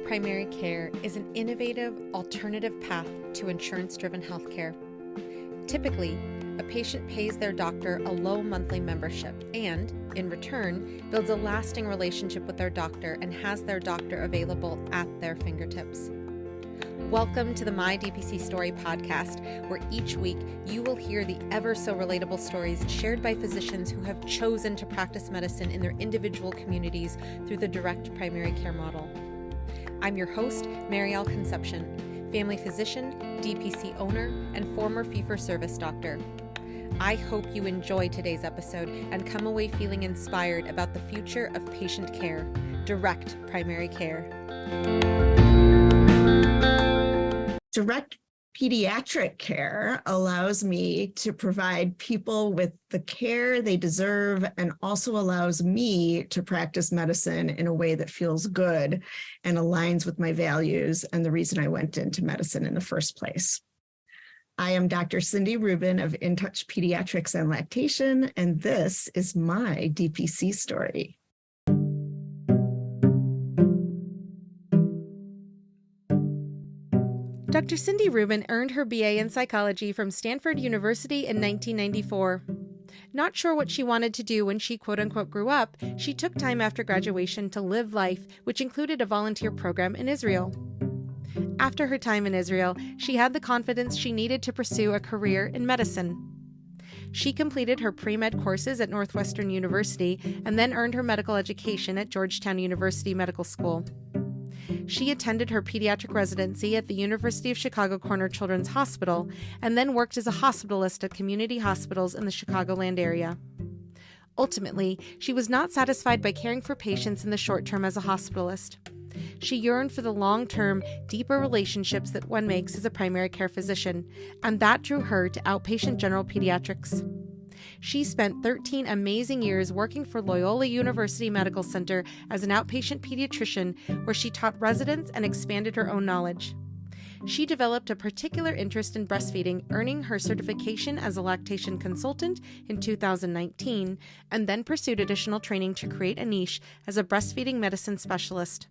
primary care is an innovative, alternative path to insurance-driven healthcare. Typically, a patient pays their doctor a low monthly membership and, in return, builds a lasting relationship with their doctor and has their doctor available at their fingertips. Welcome to the My DPC Story podcast, where each week you will hear the ever-so-relatable stories shared by physicians who have chosen to practice medicine in their individual communities through the direct primary care model. I'm your host, Marielle Concepcion, family physician, DPC owner, and former fee-for-service doctor. I hope you enjoy today's episode and come away feeling inspired about the future of patient care, direct primary care. Direct pediatric care allows me to provide people with the care they deserve and also allows me to practice medicine in a way that feels good and aligns with my values and the reason I went into medicine in the first place. I am Dr. Cindy Rubin of In Touch Pediatrics and Lactation, and this is my DPC story. Dr. Cindy Rubin earned her BA in psychology from Stanford University in 1994. Not sure what she wanted to do when she quote-unquote grew up, she took time after graduation to live life, which included a volunteer program in Israel. After her time in Israel, she had the confidence she needed to pursue a career in medicine. She completed her pre-med courses at Northwestern University and then earned her medical education at Georgetown University Medical School. She attended her pediatric residency at the University of Chicago Corner Children's Hospital and then worked as a hospitalist at community hospitals in the Chicagoland area. Ultimately, she was not satisfied by caring for patients in the short term as a hospitalist. She yearned for the long-term, deeper relationships that one makes as a primary care physician, and that drew her to outpatient general pediatrics. She spent 13 amazing years working for Loyola University Medical Center as an outpatient pediatrician, where she taught residents and expanded her own knowledge. She developed a particular interest in breastfeeding, earning her certification as a lactation consultant in 2019, and then pursued additional training to create a niche as a breastfeeding medicine specialist.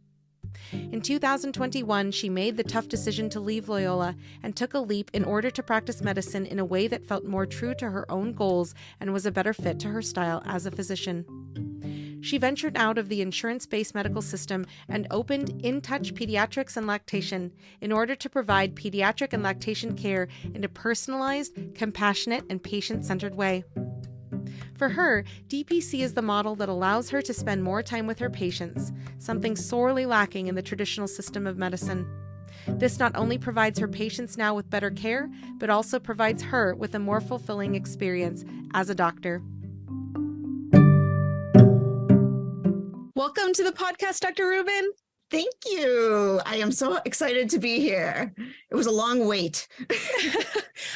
In 2021, she made the tough decision to leave Loyola and took a leap in order to practice medicine in a way that felt more true to her own goals and was a better fit to her style as a physician. She ventured out of the insurance-based medical system and opened In Touch Pediatrics and Lactation in order to provide pediatric and lactation care in a personalized, compassionate, and patient-centered way. For her, DPC is the model that allows her to spend more time with her patients, something sorely lacking in the traditional system of medicine. This not only provides her patients now with better care, but also provides her with a more fulfilling experience as a doctor. Welcome to the podcast, Dr. Rubin. Thank you. I am so excited to be here. It was a long wait.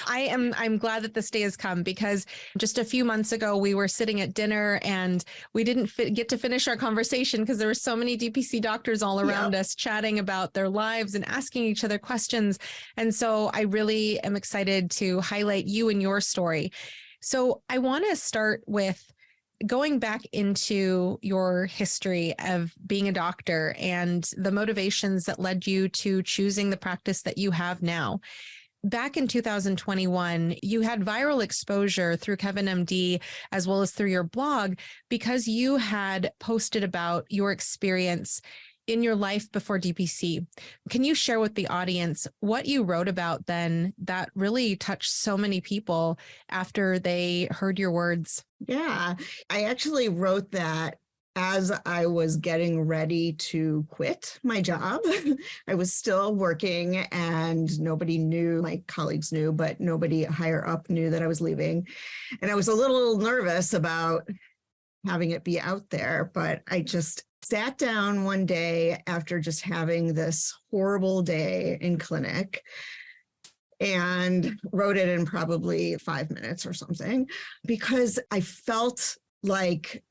I'm glad that this day has come, because just a few months ago we were sitting at dinner and we didn't get to finish our conversation because there were so many DPC doctors all around us chatting about their lives and asking each other questions. And so I really am excited to highlight you and your story. So I want to start with going back into your history of being a doctor and the motivations that led you to choosing the practice that you have now. Back in 2021, you had viral exposure through Kevin MD as well as through your blog because you had posted about your experience in your life before DPC. Can you share with the audience what you wrote about then that really touched so many people after they heard your words? Yeah, I actually wrote that as I was getting ready to quit my job. I was still working and nobody knew, my colleagues knew, but nobody higher up knew that I was leaving. And I was a little nervous about having it be out there, but I just sat down one day after just having this horrible day in clinic and wrote it in probably 5 minutes or something, because I felt like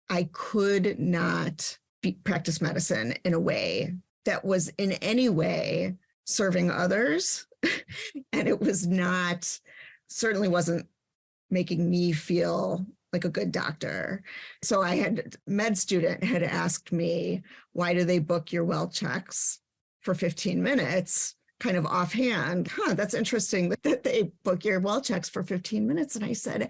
I could not practice medicine in a way that was in any way serving others. And it was not, certainly wasn't making me feel like a good doctor. So med student had asked me, why do they book your well checks for 15 minutes, kind of offhand. That's interesting that they book your well checks for 15 minutes. And I said,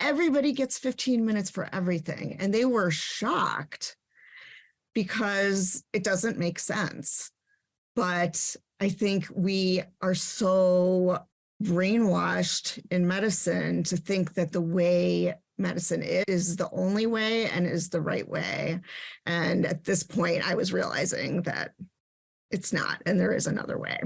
everybody gets 15 minutes for everything. And they were shocked because it doesn't make sense. But I think we are so brainwashed in medicine to think that the way medicine is the only way and is the right way. And at this point, I was realizing that it's not, and there is another way.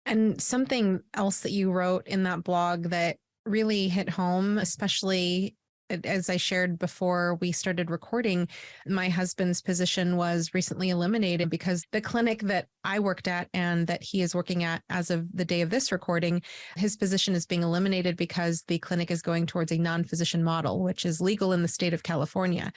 And something else that you wrote in that blog that really hit home, especially as I shared before we started recording, my husband's position was recently eliminated because the clinic that I worked at and that he is working at as of the day of this recording, his position is being eliminated because the clinic is going towards a non-physician model, which is legal in the state of California,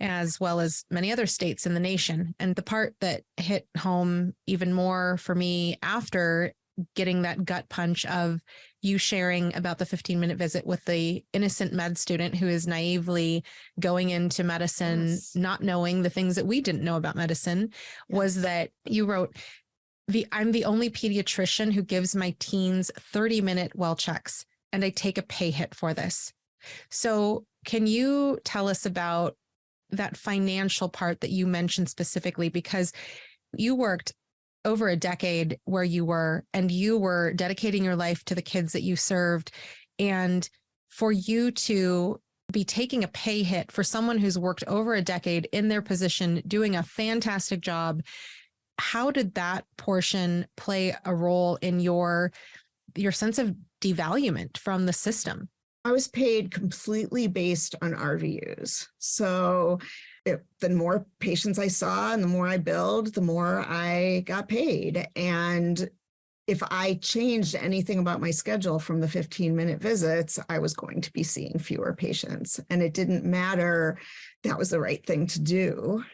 as well as many other states in the nation. And the part that hit home even more for me after getting that gut punch of you sharing about the 15-minute visit with the innocent med student who is naively going into medicine, Yes. not knowing the things that we didn't know about medicine, was that you wrote, I'm the only pediatrician who gives my teens 30-minute well checks, and I take a pay hit for this. So can you tell us about that financial part that you mentioned specifically? Because you worked over a decade where you were dedicating your life to the kids that you served. And for you to be taking a pay hit for someone who's worked over a decade in their position, doing a fantastic job, how did that portion play a role in your sense of devaluement from the system? I was paid completely based on RVUs. So the more patients I saw and the more I billed, the more I got paid. And if I changed anything about my schedule from the 15-minute visits, I was going to be seeing fewer patients. And it didn't matter. That was the right thing to do.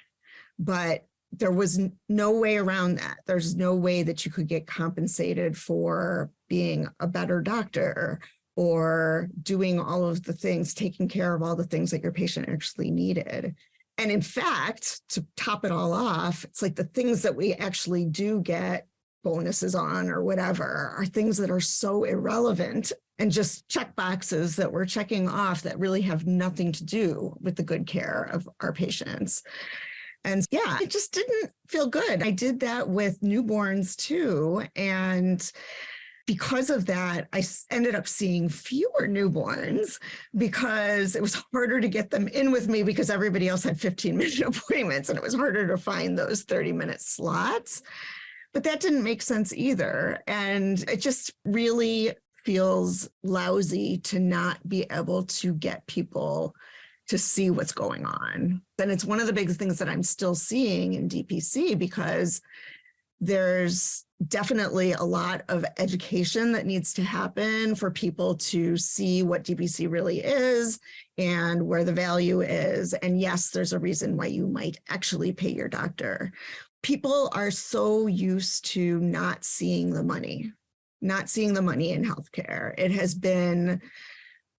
But there was no way around that. There's no way that you could get compensated for being a better doctor or doing all of the things, taking care of all the things that your patient actually needed. And in fact, to top it all off, it's like the things that we actually do get bonuses on or whatever are things that are so irrelevant and just check boxes that we're checking off that really have nothing to do with the good care of our patients. And yeah, it just didn't feel good. I did that with newborns too. And because of that, I ended up seeing fewer newborns because it was harder to get them in with me because everybody else had 15-minute appointments and it was harder to find those 30-minute slots. But that didn't make sense either. And it just really feels lousy to not be able to get people to see what's going on. And it's one of the big things that I'm still seeing in DPC because there's definitely a lot of education that needs to happen for people to see what DPC really is and where the value is. And yes, there's a reason why you might actually pay your doctor. People are so used to not seeing the money in healthcare. It has been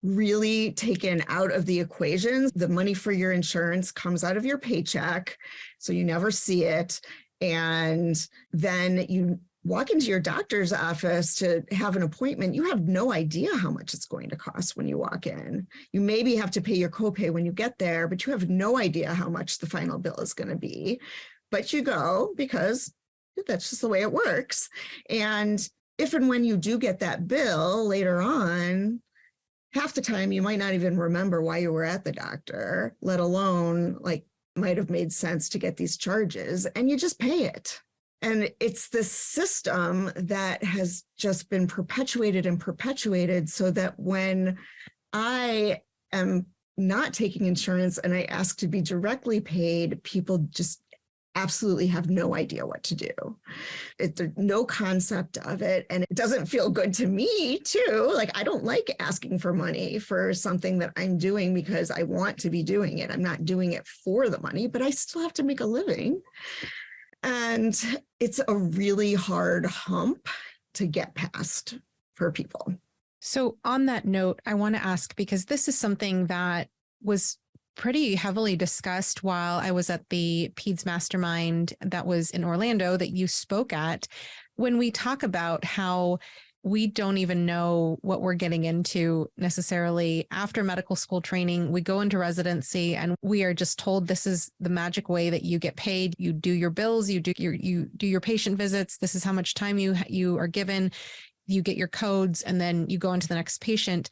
really taken out of the equation. The money for your insurance comes out of your paycheck, so you never see it. And then you walk into your doctor's office to have an appointment. You have no idea how much it's going to cost when you walk in. You maybe have to pay your copay when you get there, but you have no idea how much the final bill is going to be. But you go because that's just the way it works. And if and when you do get that bill later on, half the time you might not even remember why you were at the doctor, let alone might have made sense to get these charges, and you just pay it. And it's this system that has just been perpetuated and perpetuated so that when I am not taking insurance and I ask to be directly paid, people just absolutely have no idea what to do. There's no concept of it. And it doesn't feel good to me too. I don't like asking for money for something that I'm doing because I want to be doing it. I'm not doing it for the money, but I still have to make a living. And it's a really hard hump to get past for people. So on that note, I want to ask, because this is something that was pretty heavily discussed while I was at the Peds Mastermind that was in Orlando that you spoke at, when we talk about how we don't even know what we're getting into necessarily after medical school training. We go into residency and we are just told this is the magic way that you get paid. You do your bills, you do your patient visits. This is how much time you are given. You get your codes and then you go into the next patient.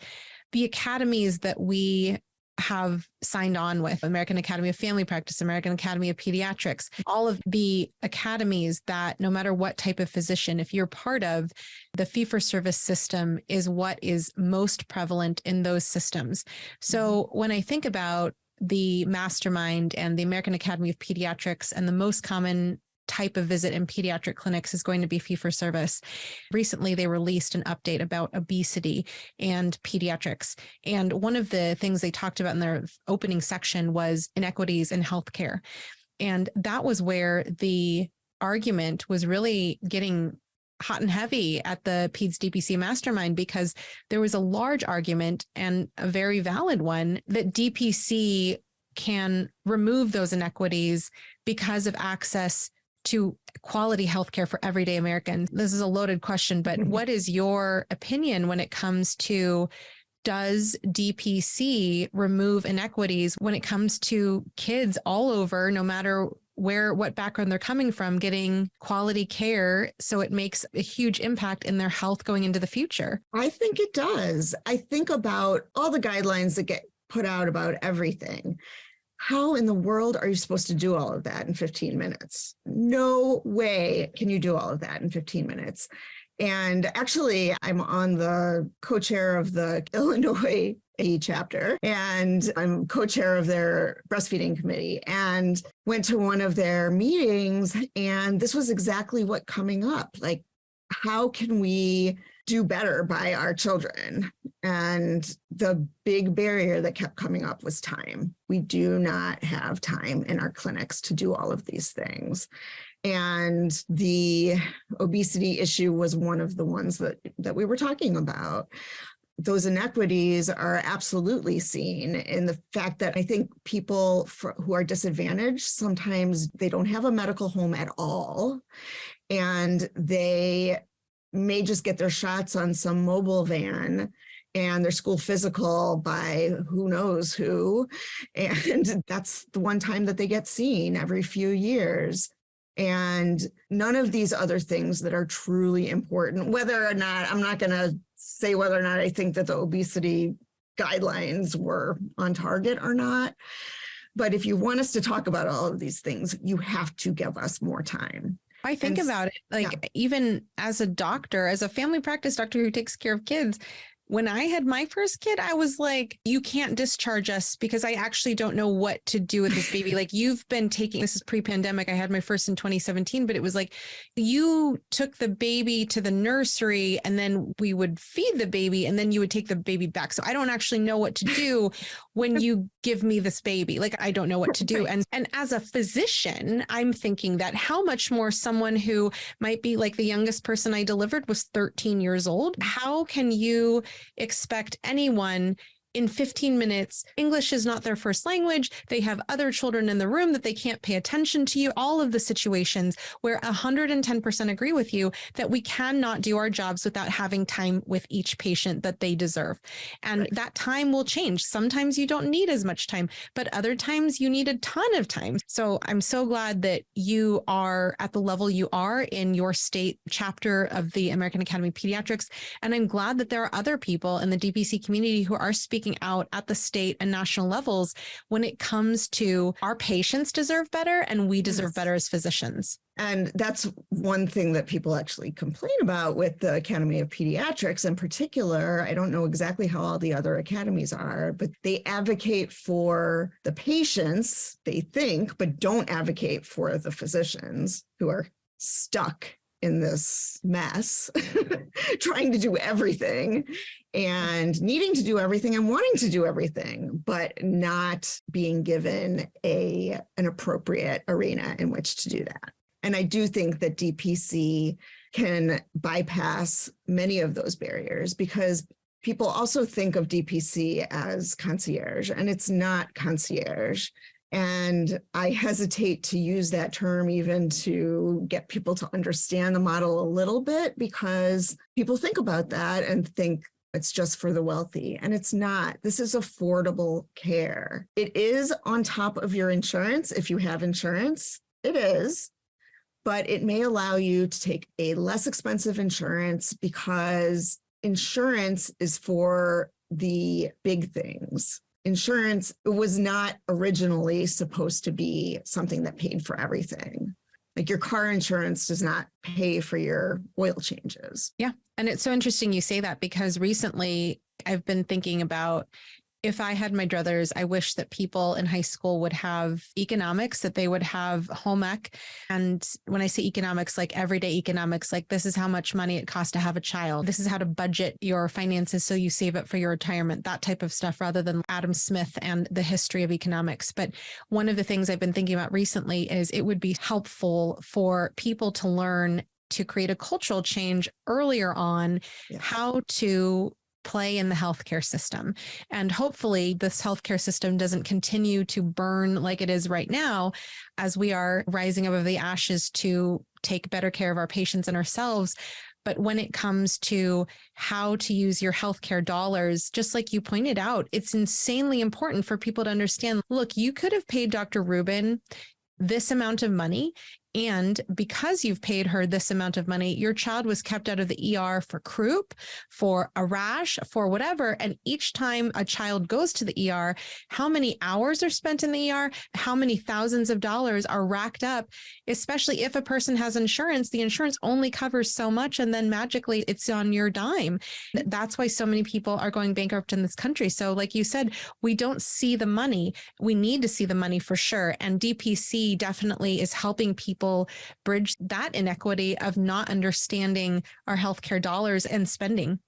The academies that we have signed on with, American Academy of Family Practice, American Academy of Pediatrics, all of the academies that no matter what type of physician, if you're part of, the fee-for-service system is what is most prevalent in those systems. So when I think about the Mastermind and the American Academy of Pediatrics, and the most common type of visit in pediatric clinics is going to be fee-for-service. Recently, they released an update about obesity and pediatrics. And one of the things they talked about in their opening section was inequities in healthcare. And that was where the argument was really getting hot and heavy at the Peds DPC Mastermind, because there was a large argument, and a very valid one, that DPC can remove those inequities because of access to quality healthcare for everyday Americans. This is a loaded question, but what is your opinion when it comes to, does DPC remove inequities when it comes to kids all over, no matter what background they're coming from, getting quality care, so it makes a huge impact in their health going into the future? I think it does. I think about all the guidelines that get put out about everything. How in the world are you supposed to do all of that in 15 minutes? No way can you do all of that in 15 minutes. And actually, I'm on the co-chair of the Illinois AE chapter, and I'm co-chair of their breastfeeding committee, and went to one of their meetings, and this was exactly what coming up. Like, how can we do better by our children? And the big barrier that kept coming up was time. We do not have time in our clinics to do all of these things. And the obesity issue was one of the ones that we were talking about. Those inequities are absolutely seen in the fact that I think people who are disadvantaged, sometimes they don't have a medical home at all, and they may just get their shots on some mobile van and their school physical by who knows who. And that's the one time that they get seen every few years. And none of these other things that are truly important, whether or not, I'm not going to say whether or not I think that the obesity guidelines were on target or not. But if you want us to talk about all of these things, you have to give us more time. I think about it, like, even as a doctor, as a family practice doctor who takes care of kids, when I had my first kid, I was like, you can't discharge us because I actually don't know what to do with this baby. Like, you've been taking, this is pre-pandemic. I had my first in 2017, but it was like, you took the baby to the nursery and then we would feed the baby and then you would take the baby back. So I don't actually know what to do when you give me this baby. Like, I don't know what to do. And as a physician, I'm thinking that how much more someone who might be like, the youngest person I delivered was 13 years old. How can you expect anyone in 15 minutes? English is not their first language. They have other children in the room that they can't pay attention to you. All of the situations where 110% agree with you that we cannot do our jobs without having time with each patient that they deserve. And that time will change. Sometimes you don't need as much time, but other times you need a ton of time. So I'm so glad that you are at the level you are in your state chapter of the American Academy of Pediatrics. And I'm glad that there are other people in the DPC community who are speaking out at the state and national levels when it comes to, our patients deserve better and we deserve better as physicians. And that's one thing that people actually complain about with the Academy of Pediatrics in particular. I don't know exactly how all the other academies are, but they advocate for the patients, they think, but don't advocate for the physicians who are stuck in this mess, trying to do everything and needing to do everything and wanting to do everything, but not being given an appropriate arena in which to do that. And I do think that DPC can bypass many of those barriers, because People also think of DPC as concierge, and it's not concierge. And I hesitate to use that term even to get people to understand the model a little bit, because people think about that and think it's just for the wealthy, and it's not. This is affordable care. It is on top of your insurance if you have insurance. It is, but it may allow you to take a less expensive insurance, because insurance is for the big things. Insurance was not originally supposed to be something that paid for everything. Like your car insurance does not pay for your oil changes. Yeah. And it's so interesting you say that, because recently I've been thinking about, if I had my druthers, I wish that people in high school would have economics, that they would have home ec. And when I say economics, like everyday economics, like this is how much money it costs to have a child. This is how to budget your finances so you save it for your retirement, that type of stuff, rather than Adam Smith and the history of economics. But one of the things I've been thinking about recently is it would be helpful for people to learn to create a cultural change earlier on, Yes. how to play in the healthcare system. And hopefully this healthcare system doesn't continue to burn like it is right now, as we are rising above the ashes to take better care of our patients and ourselves. But when it comes to how to use your healthcare dollars, just like you pointed out, it's insanely important for people to understand, look, you could have paid Dr. Rubin this amount of money, and because you've paid her this amount of money, your child was kept out of the ER for croup, for a rash, for whatever. And each time a child goes to the ER, how many hours are spent in the ER? How many thousands of dollars are racked up? Especially if a person has insurance, the insurance only covers so much, and then magically it's on your dime. That's why so many people are going bankrupt in this country. So like you said, we don't see the money. We need to see the money for sure. And DPC definitely is helping people bridge that inequity of not understanding our healthcare dollars and spending.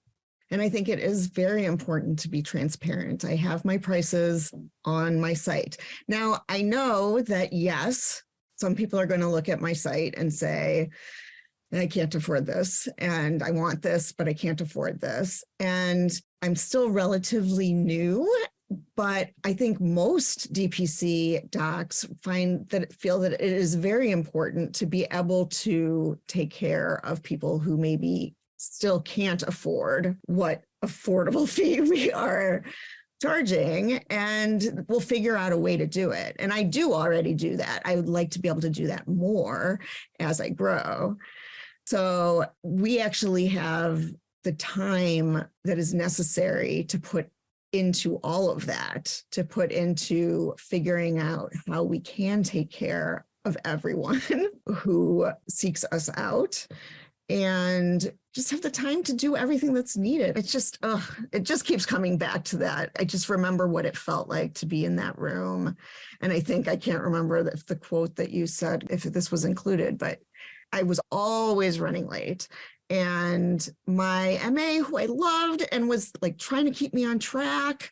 And I think it is very important to be transparent. I have my prices on my site. Now, I know that, yes, some people are going to look at my site and say, I can't afford this, and I want this, but I can't afford this. And I'm still relatively new, but I think most DPC docs feel that it is very important to be able to take care of people who maybe still can't afford what affordable fee we are charging, and we'll figure out a way to do it. And I do already do that. I would like to be able to do that more as I grow. So we actually have the time that is necessary to put into all of that, to put into figuring out how we can take care of everyone who seeks us out, and just have the time to do everything that's needed. It's just, it just keeps coming back to that. I just remember what it felt like to be in that room. And I think, I can't remember if the quote that you said, if this was included, but I was always running late. And my MA, who I loved and was like trying to keep me on track,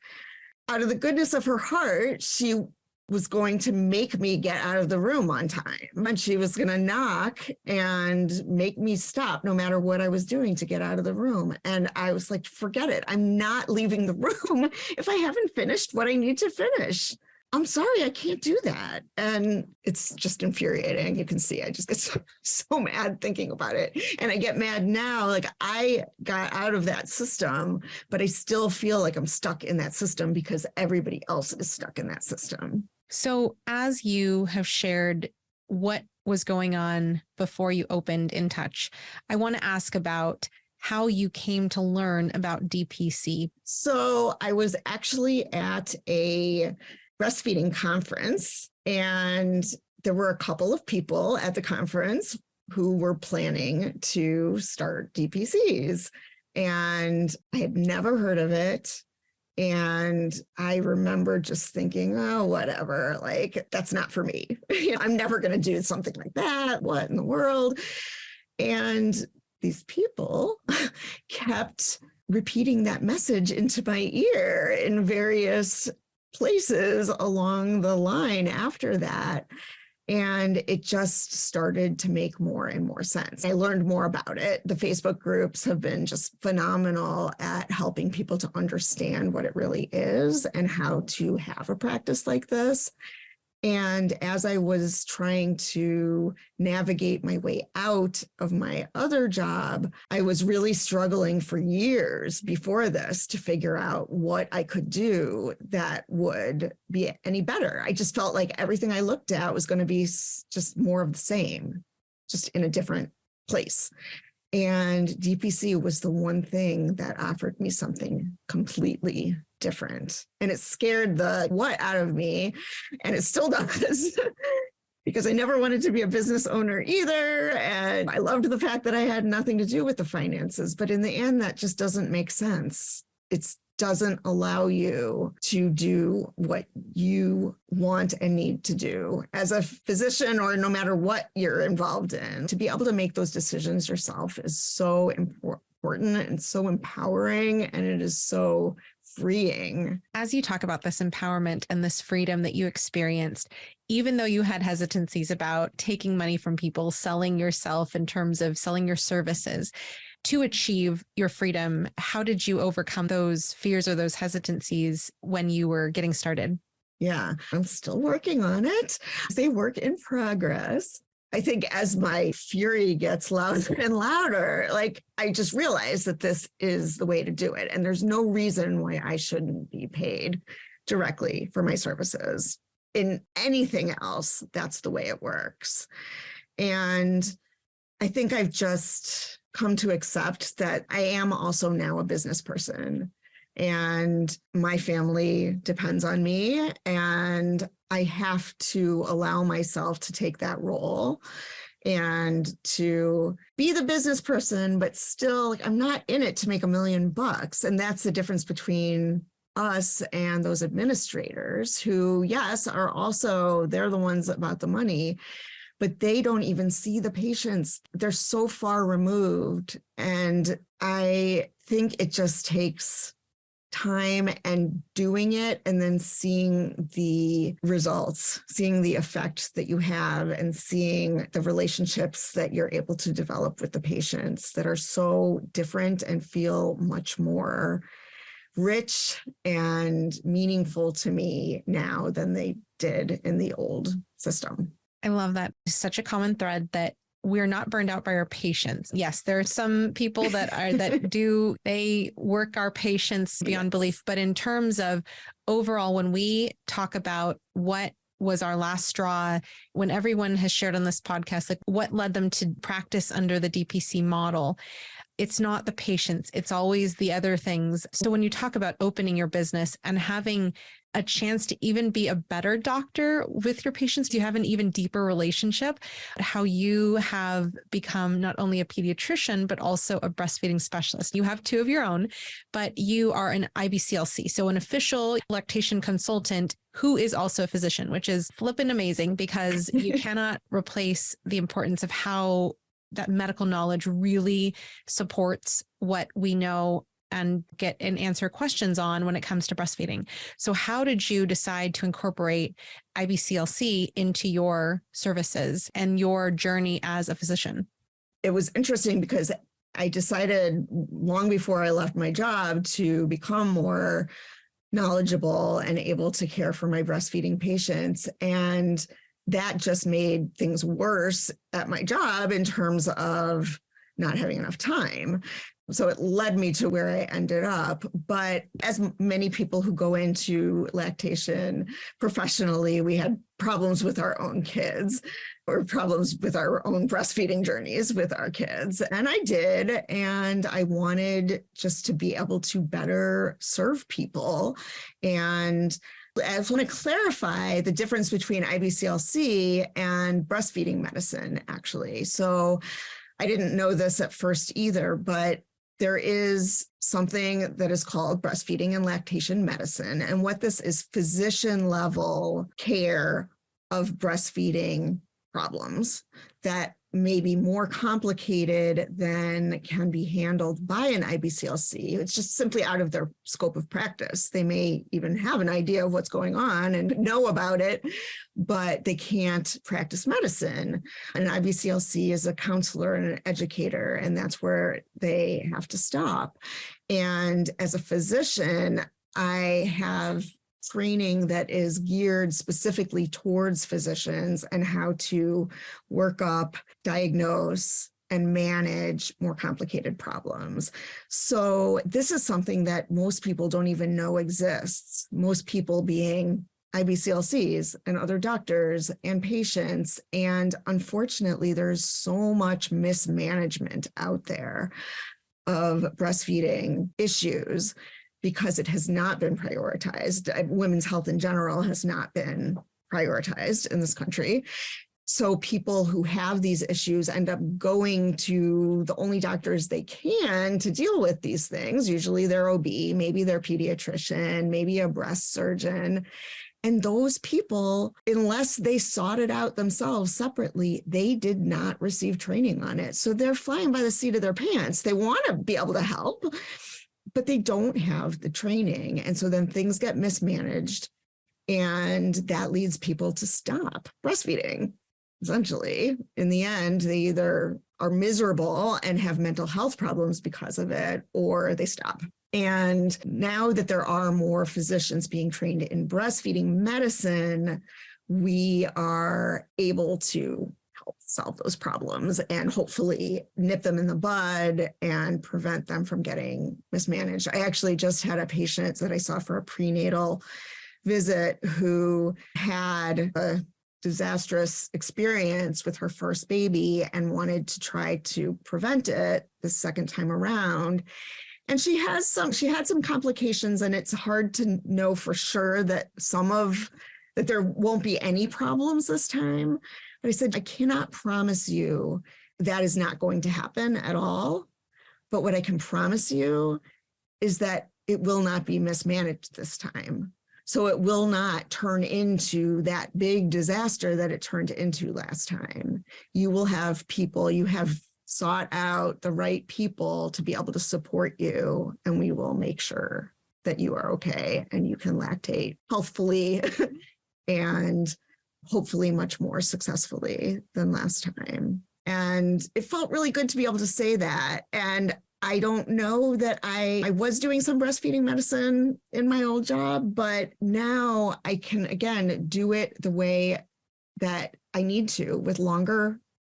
out of the goodness of her heart, she was going to make me get out of the room on time. And she was going to knock and make me stop no matter what I was doing to get out of the room. And I was like, forget it. I'm not leaving the room if I haven't finished what I need to finish. I'm sorry, I can't do that. And it's just infuriating. You can see I just get so mad thinking about it. And I get mad now, like I got out of that system, but I still feel like I'm stuck in that system because everybody else is stuck in that system. So as you have shared what was going on before you opened In Touch, I want to ask about how you came to learn about DPC. So I was actually at a breastfeeding conference, and there were a couple of people at the conference who were planning to start DPCs, and I had never heard of it. And I remember just thinking, oh, whatever, like, that's not for me. I'm never going to do something like that. What in the world? And these people kept repeating that message into my ear in various places along the line after that. And it just started to make more and more sense. I learned more about it. The Facebook groups have been just phenomenal at helping people to understand what it really is and how to have a practice like this. And as I was trying to navigate my way out of my other job, I was really struggling for years before this to figure out what I could do that would be any better. I just felt like everything I looked at was going to be just more of the same, just in a different place. And DPC was the one thing that offered me something completely different. And it scared the what out of me, and it still does, because I never wanted to be a business owner either. And I loved the fact that I had nothing to do with the finances. But in the end, that just doesn't make sense. It doesn't allow you to do what you want and need to do as a physician, or no matter what you're involved in. To be able to make those decisions yourself is so important and so empowering, and it is so freeing. As you talk about this empowerment and this freedom that you experienced, even though you had hesitancies about taking money from people, selling yourself in terms of selling your services to achieve your freedom, how did you overcome those fears or those hesitancies when you were getting started? Yeah, I'm still working on it. They work in progress. I think as my fury gets louder and louder, I just realized that this is the way to do it. And there's no reason why I shouldn't be paid directly for my services. In anything else, that's the way it works. And I think I've just come to accept that I am also now a business person, and my family depends on me, and I have to allow myself to take that role and to be the business person, but still, I'm not in it to make $1 million. And that's the difference between us and those administrators who, yes, are also, they're the ones about the money, but they don't even see the patients. They're so far removed. And I think it just takes time and doing it, and then seeing the results, seeing the effect that you have, and seeing the relationships that you're able to develop with the patients that are so different and feel much more rich and meaningful to me now than they did in the old system. I love that. It's such a common thread that we're not burned out by our patients. Yes, there are some people they work our patients beyond belief. But in terms of overall, when we talk about what was our last straw, when everyone has shared on this podcast, what led them to practice under the DPC model, it's not the patients, it's always the other things. So when you talk about opening your business and having a chance to even be a better doctor with your patients, you have an even deeper relationship, how you have become not only a pediatrician, but also a breastfeeding specialist. You have 2 of your own, but you are an IBCLC, so an official lactation consultant who is also a physician, which is flippin' amazing, because you cannot replace the importance of how that medical knowledge really supports what we know and get and answer questions on when it comes to breastfeeding. So how did you decide to incorporate IBCLC into your services and your journey as a physician? It was interesting because I decided long before I left my job to become more knowledgeable and able to care for my breastfeeding patients. And that just made things worse at my job in terms of not having enough time. So it led me to where I ended up. But as many people who go into lactation professionally, we had problems with our own kids or problems with our own breastfeeding journeys with our kids. And I did. And I wanted just to be able to better serve people. And I just want to clarify the difference between IBCLC and breastfeeding medicine, actually. So I didn't know this at first either, but there is something that is called breastfeeding and lactation medicine. And what this is, physician level care of breastfeeding problems that may be more complicated than can be handled by an IBCLC. It's just simply out of their scope of practice. They may even have an idea of what's going on and know about it, but they can't practice medicine. An IBCLC is a counselor and an educator, and that's where they have to stop. And as a physician, I have training that is geared specifically towards physicians and how to work up, diagnose, and manage more complicated problems. So this is something that most people don't even know exists. Most people being IBCLCs and other doctors and patients. And unfortunately, there's so much mismanagement out there of breastfeeding issues because it has not been prioritized. Women's health in general has not been prioritized in this country. So people who have these issues end up going to the only doctors they can to deal with these things. Usually they're OB, maybe they're pediatrician, maybe a breast surgeon. And those people, unless they sought it out themselves separately, they did not receive training on it. So they're flying by the seat of their pants. They want to be able to help, but they don't have the training. And so then things get mismanaged, and that leads people to stop breastfeeding. Essentially, in the end, they either are miserable and have mental health problems because of it, or they stop. And now that there are more physicians being trained in breastfeeding medicine, we are able to help solve those problems and hopefully nip them in the bud and prevent them from getting mismanaged. I actually just had a patient that I saw for a prenatal visit who had a disastrous experience with her first baby and wanted to try to prevent it the second time around. And she had some complications, and it's hard to know for sure that that there won't be any problems this time. But I said, I cannot promise you that is not going to happen at all. But what I can promise you is that it will not be mismanaged this time. So it will not turn into that big disaster that it turned into last time. You will have people, you have sought out the right people to be able to support you, and we will make sure that you are okay and you can lactate healthfully and hopefully much more successfully than last time. And it felt really good to be able to say that. And I don't know that I was doing some breastfeeding medicine in my old job, but now I can, again, do it the way that I need to with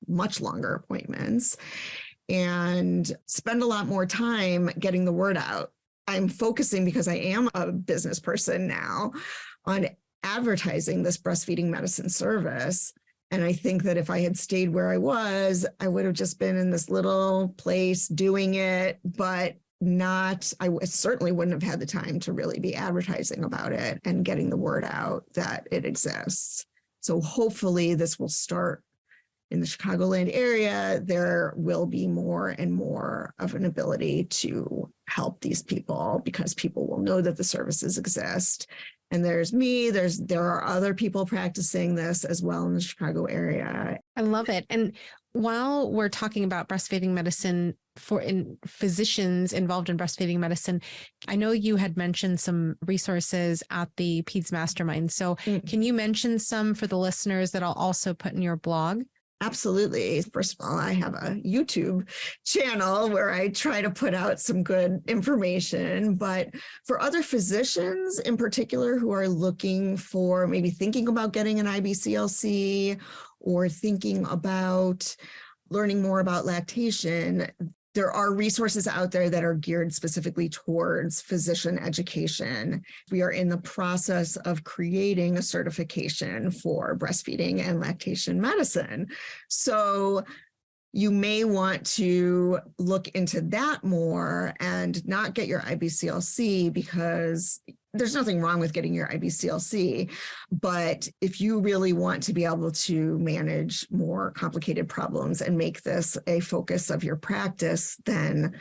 much longer appointments, and spend a lot more time getting the word out. I'm focusing, because I am a business person now, on advertising this breastfeeding medicine service. And I think that if I had stayed where I was, I would have just been in this little place doing it, but I certainly wouldn't have had the time to really be advertising about it and getting the word out that it exists. So hopefully this will start in the Chicagoland area. There will be more and more of an ability to help these people, because people will know that the services exist. And there's me, there are other people practicing this as well in the Chicago area. I love it. And while we're talking about breastfeeding medicine in physicians involved in breastfeeding medicine, I know you had mentioned some resources at the Peds Mastermind. So can you mention some for the listeners that I'll also put in your blog? Absolutely. First of all, I have a YouTube channel where I try to put out some good information. But for other physicians in particular who are looking for, maybe thinking about getting an IBCLC or thinking about learning more about lactation, there are resources out there that are geared specifically towards physician education. We are in the process of creating a certification for breastfeeding and lactation medicine. So you may want to look into that more and not get your IBCLC, because there's nothing wrong with getting your IBCLC. But if you really want to be able to manage more complicated problems and make this a focus of your practice, then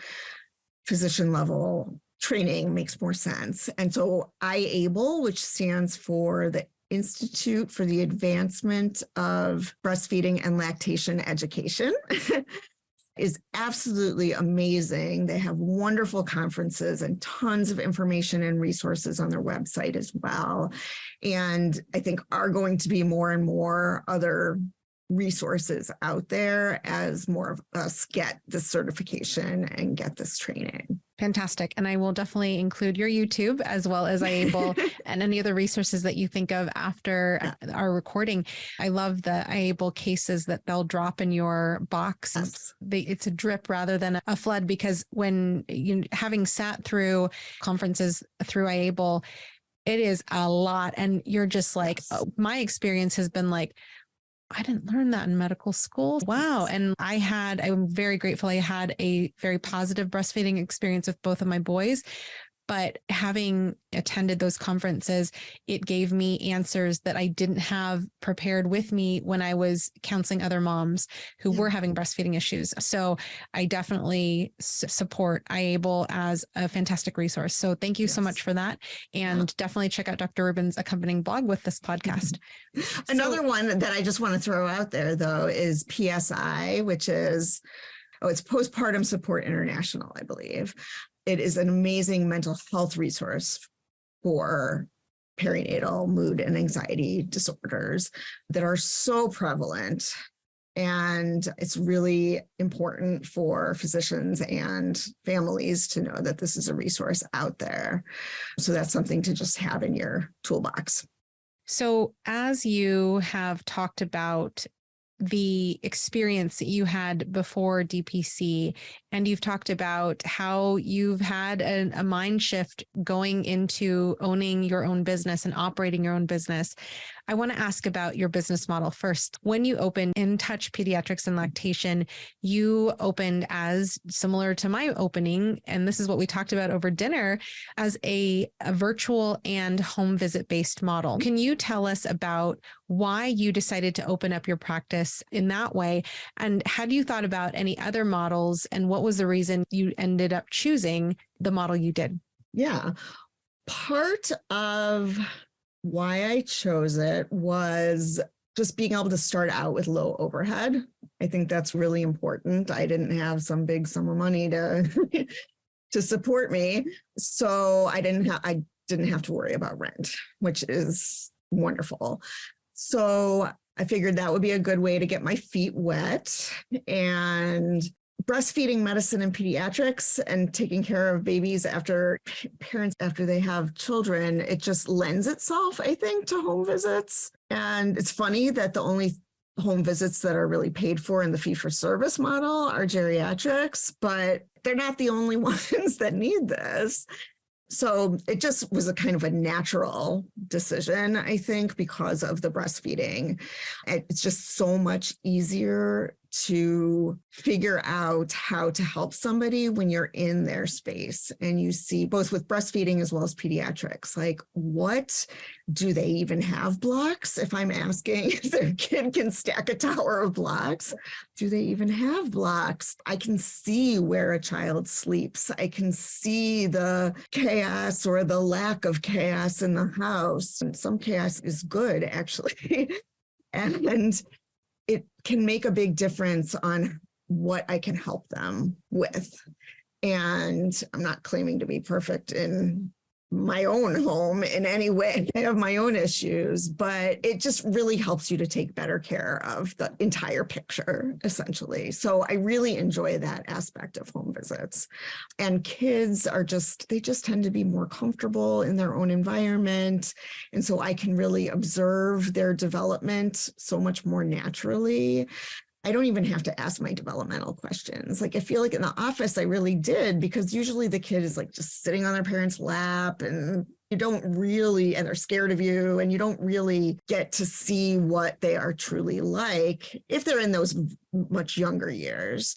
physician level training makes more sense. And so IABLE, which stands for the Institute for the Advancement of Breastfeeding and Lactation Education. Is absolutely amazing. They have wonderful conferences and tons of information and resources on their website as well. And I think are going to be more and more other resources out there as more of us get this certification and get this training. Fantastic. And I will definitely include your YouTube as well as IABLE and any other resources that you think of after our recording. I love the IABLE cases that they'll drop in your box. Yes. It's a drip rather than a flood, because when having sat through conferences through IABLE, it is a lot. And you're just like, Yes. my experience has been like, I didn't learn that in medical school. Wow. And I'm very grateful. I had a very positive breastfeeding experience with both of my boys, but having attended those conferences, it gave me answers that I didn't have prepared with me when I was counseling other moms who were having breastfeeding issues. So I definitely support IABLE as a fantastic resource. So thank you so much for that. And definitely check out Dr. Rubin's accompanying blog with this podcast. Another one that I just want to throw out there, though, is PSI, which is, it's Postpartum Support International, I believe. It is an amazing mental health resource for perinatal mood and anxiety disorders that are so prevalent. And it's really important for physicians and families to know that this is a resource out there. So that's something to just have in your toolbox. So as you have talked about the experience that you had before DPC, and you've talked about how you've had a mind shift going into owning your own business and operating your own business, I want to ask about your business model first. When you opened In Touch Pediatrics and Lactation, you opened as similar to my opening, and this is what we talked about over dinner, as a virtual and home visit based model. Can you tell us about why you decided to open up your practice in that way? And had you thought about any other models, and what was the reason you ended up choosing the model you did? Yeah. Part of why I chose it was just being able to start out with low overhead. I think that's really important. I didn't have some big sum of money to to support me, so I didn't have to worry about rent, which is wonderful. So I figured that would be a good way to get my feet wet. And breastfeeding medicine and pediatrics and taking care of babies after they have children, it just lends itself, I think, to home visits. And it's funny that the only home visits that are really paid for in the fee-for-service model are geriatrics, but they're not the only ones that need this. So it just was a kind of a natural decision, I think, because of the breastfeeding. It's just so much easier to figure out how to help somebody when you're in their space and you see, both with breastfeeding as well as pediatrics, like, what do they even have blocks? If I'm asking if their kid can stack a tower of blocks, do they even have blocks? I can see where a child sleeps. I can see the chaos or the lack of chaos in the house. And some chaos is good, actually. And it can make a big difference on what I can help them with. And I'm not claiming to be perfect in my own home in any way. I have my own issues, but it just really helps you to take better care of the entire picture, essentially. So I really enjoy that aspect of home visits. And kids they just tend to be more comfortable in their own environment. And so I can really observe their development so much more naturally. I don't even have to ask my developmental questions. Like, I feel like in the office, I really did, because usually the kid is like just sitting on their parents' lap and they're scared of you, and you don't really get to see what they are truly like if they're in those much younger years.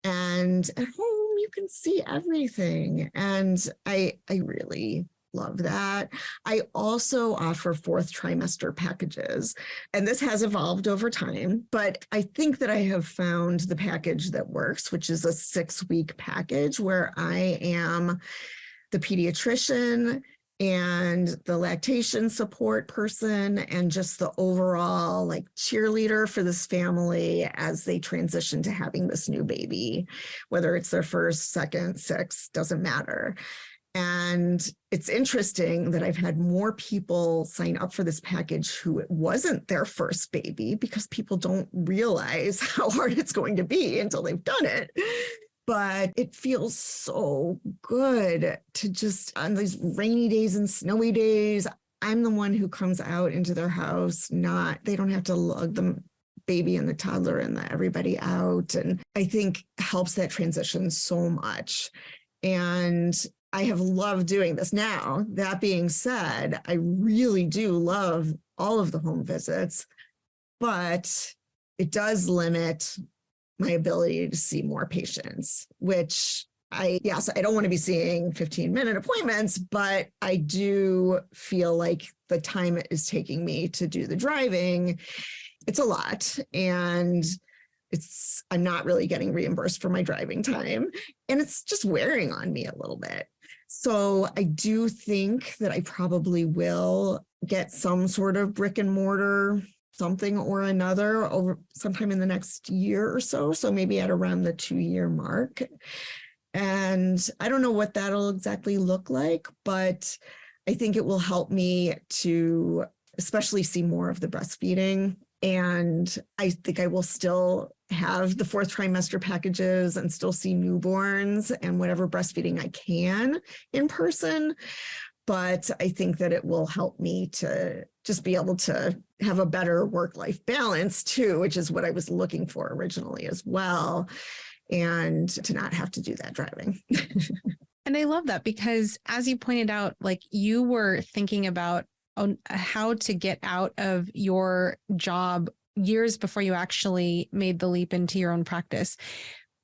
And at home, you can see everything. And I really love that. I also offer 4th trimester packages, and this has evolved over time, but I think that I have found the package that works, which is a 6-week package where I am the pediatrician and the lactation support person and just the overall like cheerleader for this family as they transition to having this new baby, whether it's their first, second, sixth, doesn't matter. And it's interesting that I've had more people sign up for this package who it wasn't their first baby, because people don't realize how hard it's going to be until they've done it. But it feels so good to just, on these rainy days and snowy days, I'm the one who comes out into their house, they don't have to lug the baby and the toddler and everybody out. And I think helps that transition so much. And I have loved doing this. Now, that being said, I really do love all of the home visits, but it does limit my ability to see more patients, which I don't want to be seeing 15-minute appointments, but I do feel like the time it is taking me to do the driving, it's a lot. And I'm not really getting reimbursed for my driving time. And it's just wearing on me a little bit. So I do think that I probably will get some sort of brick and mortar something or another over sometime in the next year or so. So maybe at around the 2-year mark. And I don't know what that'll exactly look like, but I think it will help me to especially see more of the breastfeeding. And I think I will still have the 4th trimester packages and still see newborns and whatever breastfeeding I can in person. But I think that it will help me to just be able to have a better work-life balance too, which is what I was looking for originally as well, and to not have to do that driving. And I love that because, as you pointed out, like you were thinking about how to get out of your job years before you actually made the leap into your own practice.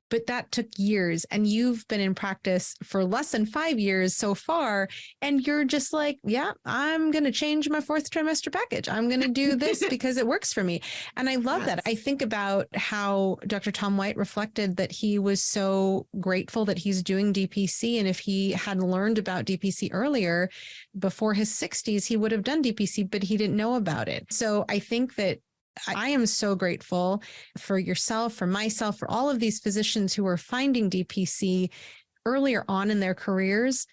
But that took years, and you've been in practice for less than 5 years so far. And you're just like, yeah, I'm going to change my 4th trimester package. I'm going to do this because it works for me. And I love that. I think about how Dr. Tom White reflected that he was so grateful that he's doing DPC. And if he had learned about DPC earlier, before his 60s, he would have done DPC, but he didn't know about it. So I think that I am so grateful for yourself, for myself, for all of these physicians who are finding DPC earlier on in their careers,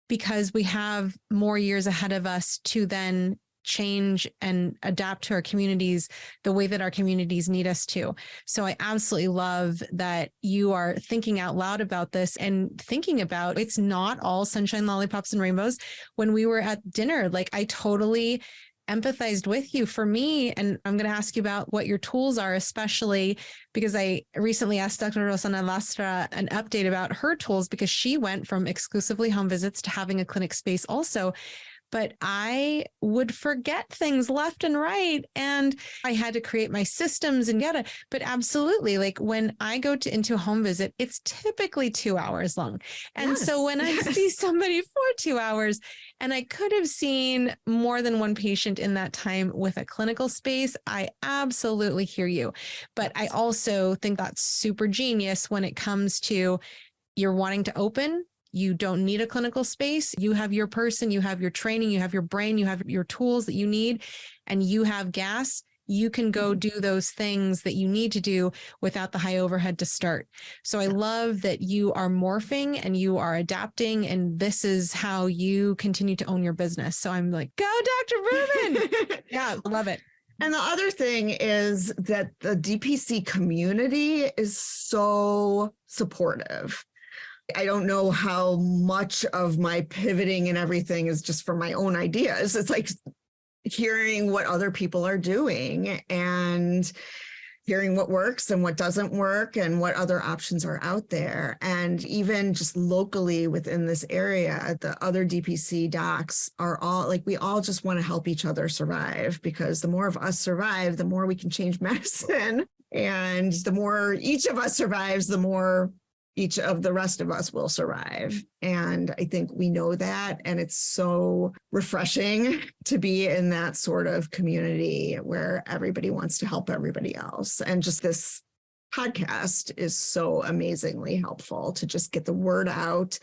because we have more years ahead of us to then change and adapt to our communities the way that our communities need us to. So I absolutely love that you are thinking out loud about this and thinking about it's not all sunshine, lollipops, and rainbows. When we were at dinner, like I totally empathized with you. For me, and I'm going to ask you about what your tools are, especially because I recently asked Dr. Rosana Lastra an update about her tools, because she went from exclusively home visits to having a clinic space also. But I would forget things left and right, and I had to create my systems and get it. But absolutely, like when I go into a home visit, it's typically 2 hours long. And so when I see somebody for 2 hours, and I could have seen more than one patient in that time with a clinical space, I absolutely hear you. But I also think that's super genius when it comes to you're wanting to open. You don't need a clinical space. You have your person, you have your training, you have your brain, you have your tools that you need, and you have gas. You can go do those things that you need to do without the high overhead to start. So I love that you are morphing and you are adapting, and this is how you continue to own your business. So I'm like, go Dr. Rubin. Yeah, love it. And the other thing is that the DPC community is so supportive. I don't know how much of my pivoting and everything is just from my own ideas. It's like hearing what other people are doing and hearing what works and what doesn't work and what other options are out there. And even just locally within this area, the other DPC docs are all like, we all just want to help each other survive, because the more of us survive, the more we can change medicine. And the more each of us survives, the more each of the rest of us will survive. And I think we know that. And it's so refreshing to be in that sort of community where everybody wants to help everybody else. And just this podcast is so amazingly helpful to just get the word out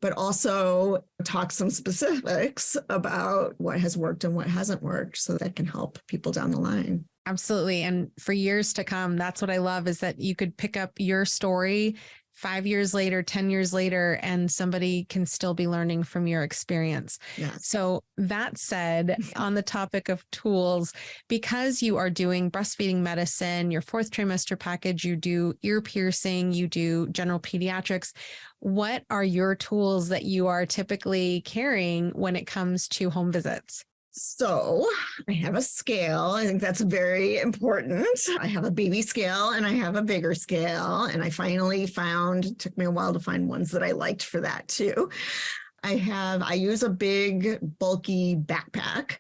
but also talk some specifics about what has worked and what hasn't worked so that can help people down the line. Absolutely. And for years to come, that's what I love is that you could pick up your story 5 years later, 10 years later, and somebody can still be learning from your experience. Yes. So that said, on the topic of tools, because you are doing breastfeeding medicine, your 4th trimester package, you do ear piercing, you do general pediatrics, what are your tools that you are typically carrying when it comes to home visits? So I have a scale. I think that's very important. I have a baby scale and I have a bigger scale. And I finally found, it took me a while to find ones that I liked for that too. I use a big bulky backpack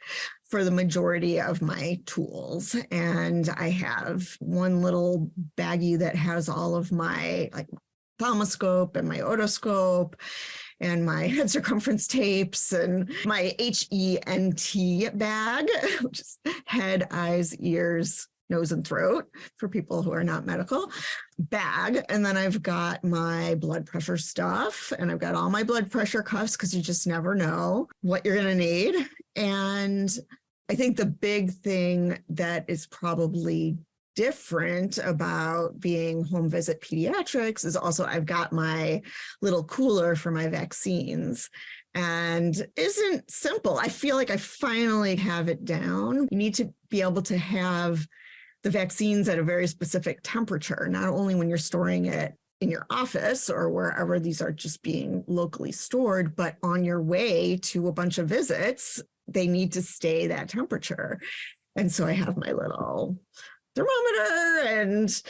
for the majority of my tools. And I have one little baggie that has all of my thalamuscope and my otoscope and my head circumference tapes and my HENT bag, which is head, eyes, ears, nose, and throat for people who are not medical bag. And then I've got my blood pressure stuff and I've got all my blood pressure cuffs because you just never know what you're going to need. And I think the big thing that is probably different about being home visit pediatrics is also I've got my little cooler for my vaccines and isn't simple. I feel like I finally have it down. You need to be able to have the vaccines at a very specific temperature, not only when you're storing it in your office or wherever these are just being locally stored, but on your way to a bunch of visits, they need to stay that temperature. And so I have my little thermometer and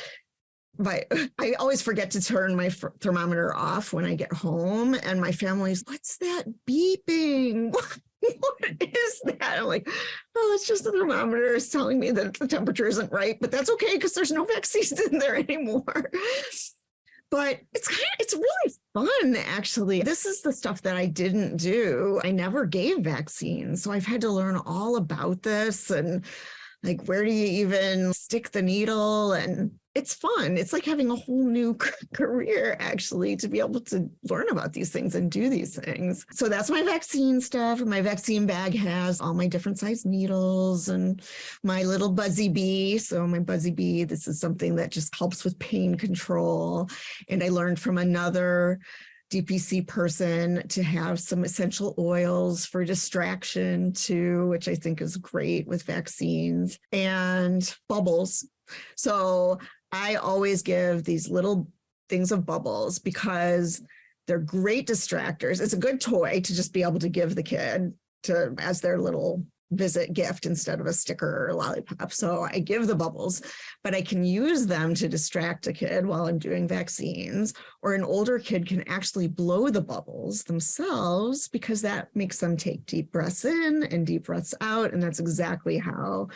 I always forget to turn my thermometer off when I get home. And my family's, what's that beeping? What is that? I'm like, oh, it's just the thermometer is telling me that the temperature isn't right, but that's okay because there's no vaccines in there anymore. But it's really fun, actually. This is the stuff that I didn't do. I never gave vaccines. So I've had to learn all about this and like, where do you even stick the needle? And it's fun. It's like having a whole new career, actually, to be able to learn about these things and do these things. So that's my vaccine stuff. My vaccine bag has all my different size needles and my little Buzzy Bee. So my Buzzy Bee, this is something that just helps with pain control. And I learned from another DPC person to have some essential oils for distraction too, which I think is great with vaccines, and bubbles. So I always give these little things of bubbles because they're great distractors. It's a good toy to just be able to give the kid as their little visit gift instead of a sticker or a lollipop. So I give the bubbles, but I can use them to distract a kid while I'm doing vaccines, or an older kid can actually blow the bubbles themselves because that makes them take deep breaths in and deep breaths out. And that's exactly how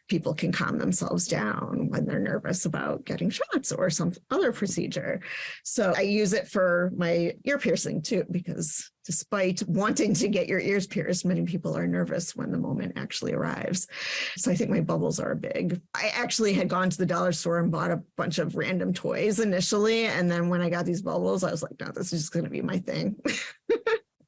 people can calm themselves down when they're nervous about getting shots or some other procedure. So I use it for my ear piercing too, because despite wanting to get your ears pierced, many people are nervous when the moment actually arrives. So I think my bubbles are big. I actually had gone to the dollar store and bought a bunch of random toys initially. And then when I got these bubbles, I was like, no, this is just going to be my thing.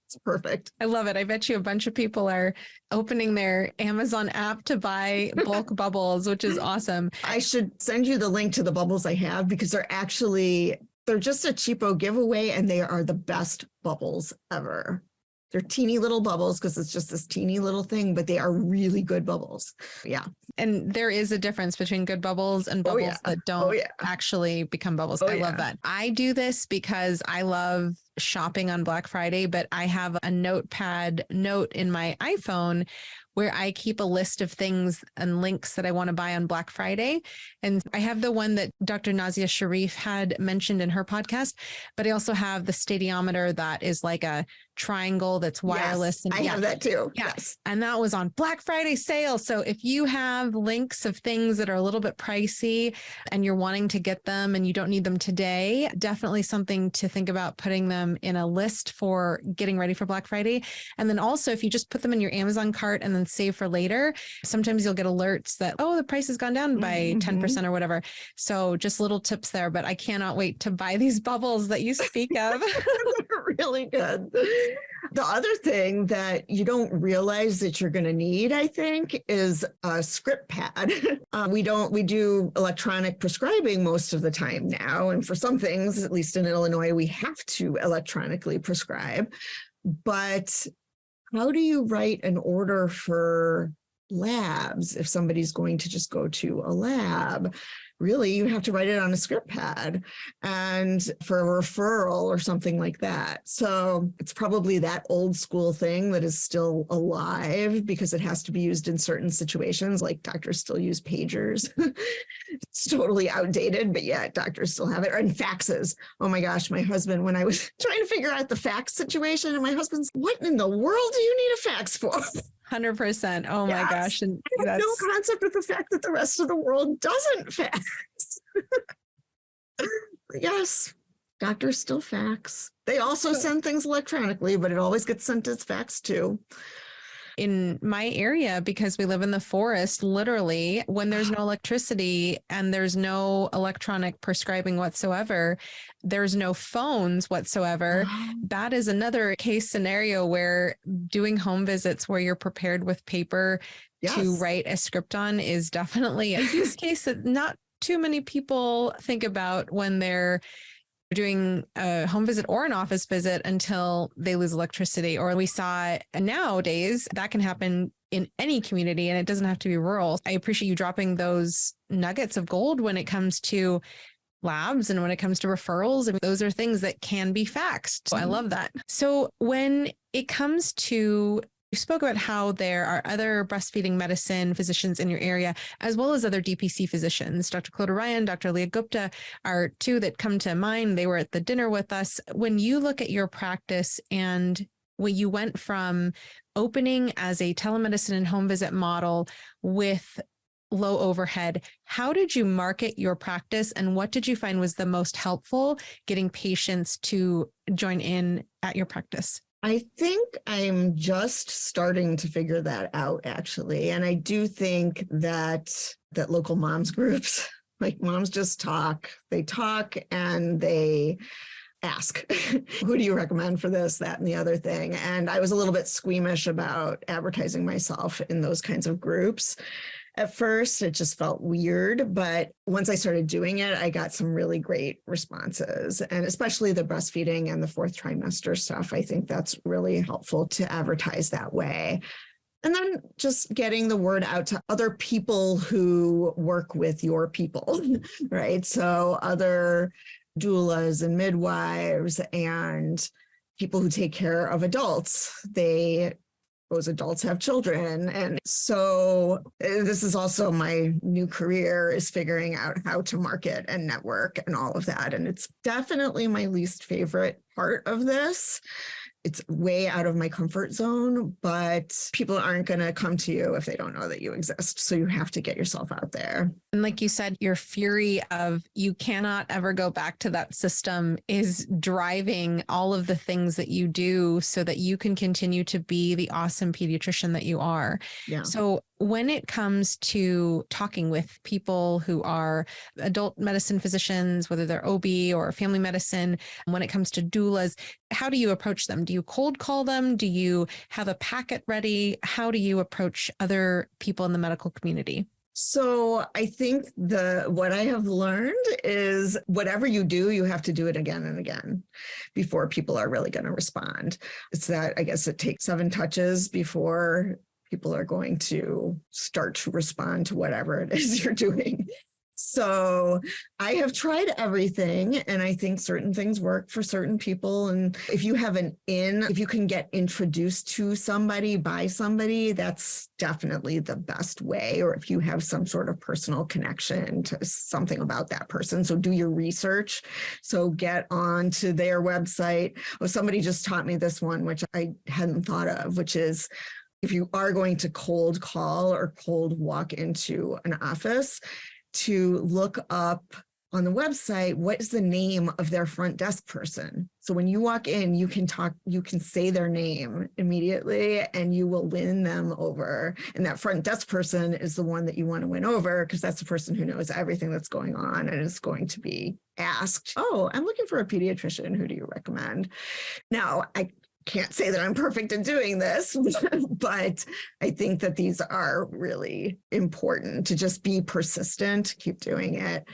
It's perfect. I love it. I bet you a bunch of people are opening their Amazon app to buy bulk bubbles, which is awesome. I should send you the link to the bubbles I have because they're just a cheapo giveaway and they are the best bubbles ever. They're teeny little bubbles because it's just this teeny little thing, but they are really good bubbles. Yeah. And there is a difference between good bubbles and bubbles that don't actually become bubbles. I love that. I do this because I love shopping on Black Friday, but I have a notepad note in my iPhone where I keep a list of things and links that I want to buy on Black Friday. And I have the one that Dr. Nazia Sharif had mentioned in her podcast, but I also have the stadiometer that is like a triangle that's wireless. Yes, and I have that too. Yes. And that was on Black Friday sale. So if you have links of things that are a little bit pricey and you're wanting to get them and you don't need them today, definitely something to think about putting them them in a list for getting ready for Black Friday. And then also, if you just put them in your Amazon cart and then save for later, sometimes you'll get alerts that, oh, the price has gone down by 10% or whatever. So just little tips there, but I cannot wait to buy these bubbles that you speak of. Really good. The other thing that you don't realize that you're going to need, I think, is a script pad. We do electronic prescribing most of the time now. And for some things, at least in Illinois, we have to electronically prescribe. But how do you write an order for labs if somebody's going to just go to a lab? Really, you have to write it on a script pad and for a referral or something like that. So it's probably that old school thing that is still alive because it has to be used in certain situations, like doctors still use pagers. It's totally outdated, but yeah, doctors still have it. And faxes. Oh my gosh, my husband, when I was trying to figure out the fax situation, and my husband's, what in the world do you need a fax for? 100%. Oh my gosh. And I have no concept of the fact that the rest of the world doesn't fax. Yes, doctors still fax. They also send things electronically, but it always gets sent as fax too. In my area, because we live in the forest, literally, when there's no electricity and there's no electronic prescribing whatsoever, there's no phones whatsoever. That is another case scenario where doing home visits where you're prepared with paper to write a script on is definitely a use case that not too many people think about when they're doing a home visit or an office visit until they lose electricity. Or we saw nowadays that can happen in any community and it doesn't have to be rural. I appreciate you dropping those nuggets of gold when it comes to labs and when it comes to referrals. And those are things that can be faxed. So I love that. So when it comes to, you spoke about how there are other breastfeeding medicine physicians in your area, as well as other DPC physicians. Dr. Claudia Ryan, Dr. Leah Gupta are two that come to mind. They were at the dinner with us. When you look at your practice and when you went from opening as a telemedicine and home visit model with low overhead, how did you market your practice and what did you find was the most helpful getting patients to join in at your practice? I think I'm just starting to figure that out, actually. And I do think that local moms groups, like moms just talk, they talk and they ask, who do you recommend for this, that, and the other thing? And I was a little bit squeamish about advertising myself in those kinds of groups. At first, it just felt weird, but once I started doing it, I got some really great responses, and especially the breastfeeding and the fourth trimester stuff. I think that's really helpful to advertise that way. And then just getting the word out to other people who work with your people, right? So other doulas and midwives and people who take care of adults, those adults have children. And so this is also my new career, is figuring out how to market and network and all of that. And it's definitely my least favorite part of this. It's way out of my comfort zone, but people aren't going to come to you if they don't know that you exist. So you have to get yourself out there. And like you said, your fury of you cannot ever go back to that system is driving all of the things that you do so that you can continue to be the awesome pediatrician that you are. Yeah. So when it comes to talking with people who are adult medicine physicians, whether they're OB or family medicine, when it comes to doulas, how do you approach them? Do you cold call them? Do you have a packet ready? How do you approach other people in the medical community? So I think what I have learned is whatever you do, you have to do it again and again before people are really going to respond. It's that, I guess it takes 7 touches before people are going to start to respond to whatever it is you're doing. So I have tried everything, and I think certain things work for certain people. And if you have if you can get introduced to somebody by somebody, that's definitely the best way. Or if you have some sort of personal connection to something about that person. So do your research. So get on to their website. Oh, somebody just taught me this one, which I hadn't thought of, which is, if you are going to cold call or cold walk into an office, to look up on the website, what is the name of their front desk person? So when you walk in, you can say their name immediately and you will win them over. And that front desk person is the one that you want to win over because that's the person who knows everything that's going on and is going to be asked, oh, I'm looking for a pediatrician. Who do you recommend? Now, I can't say that I'm perfect at doing this, but I think that these are really important to just be persistent, keep doing it.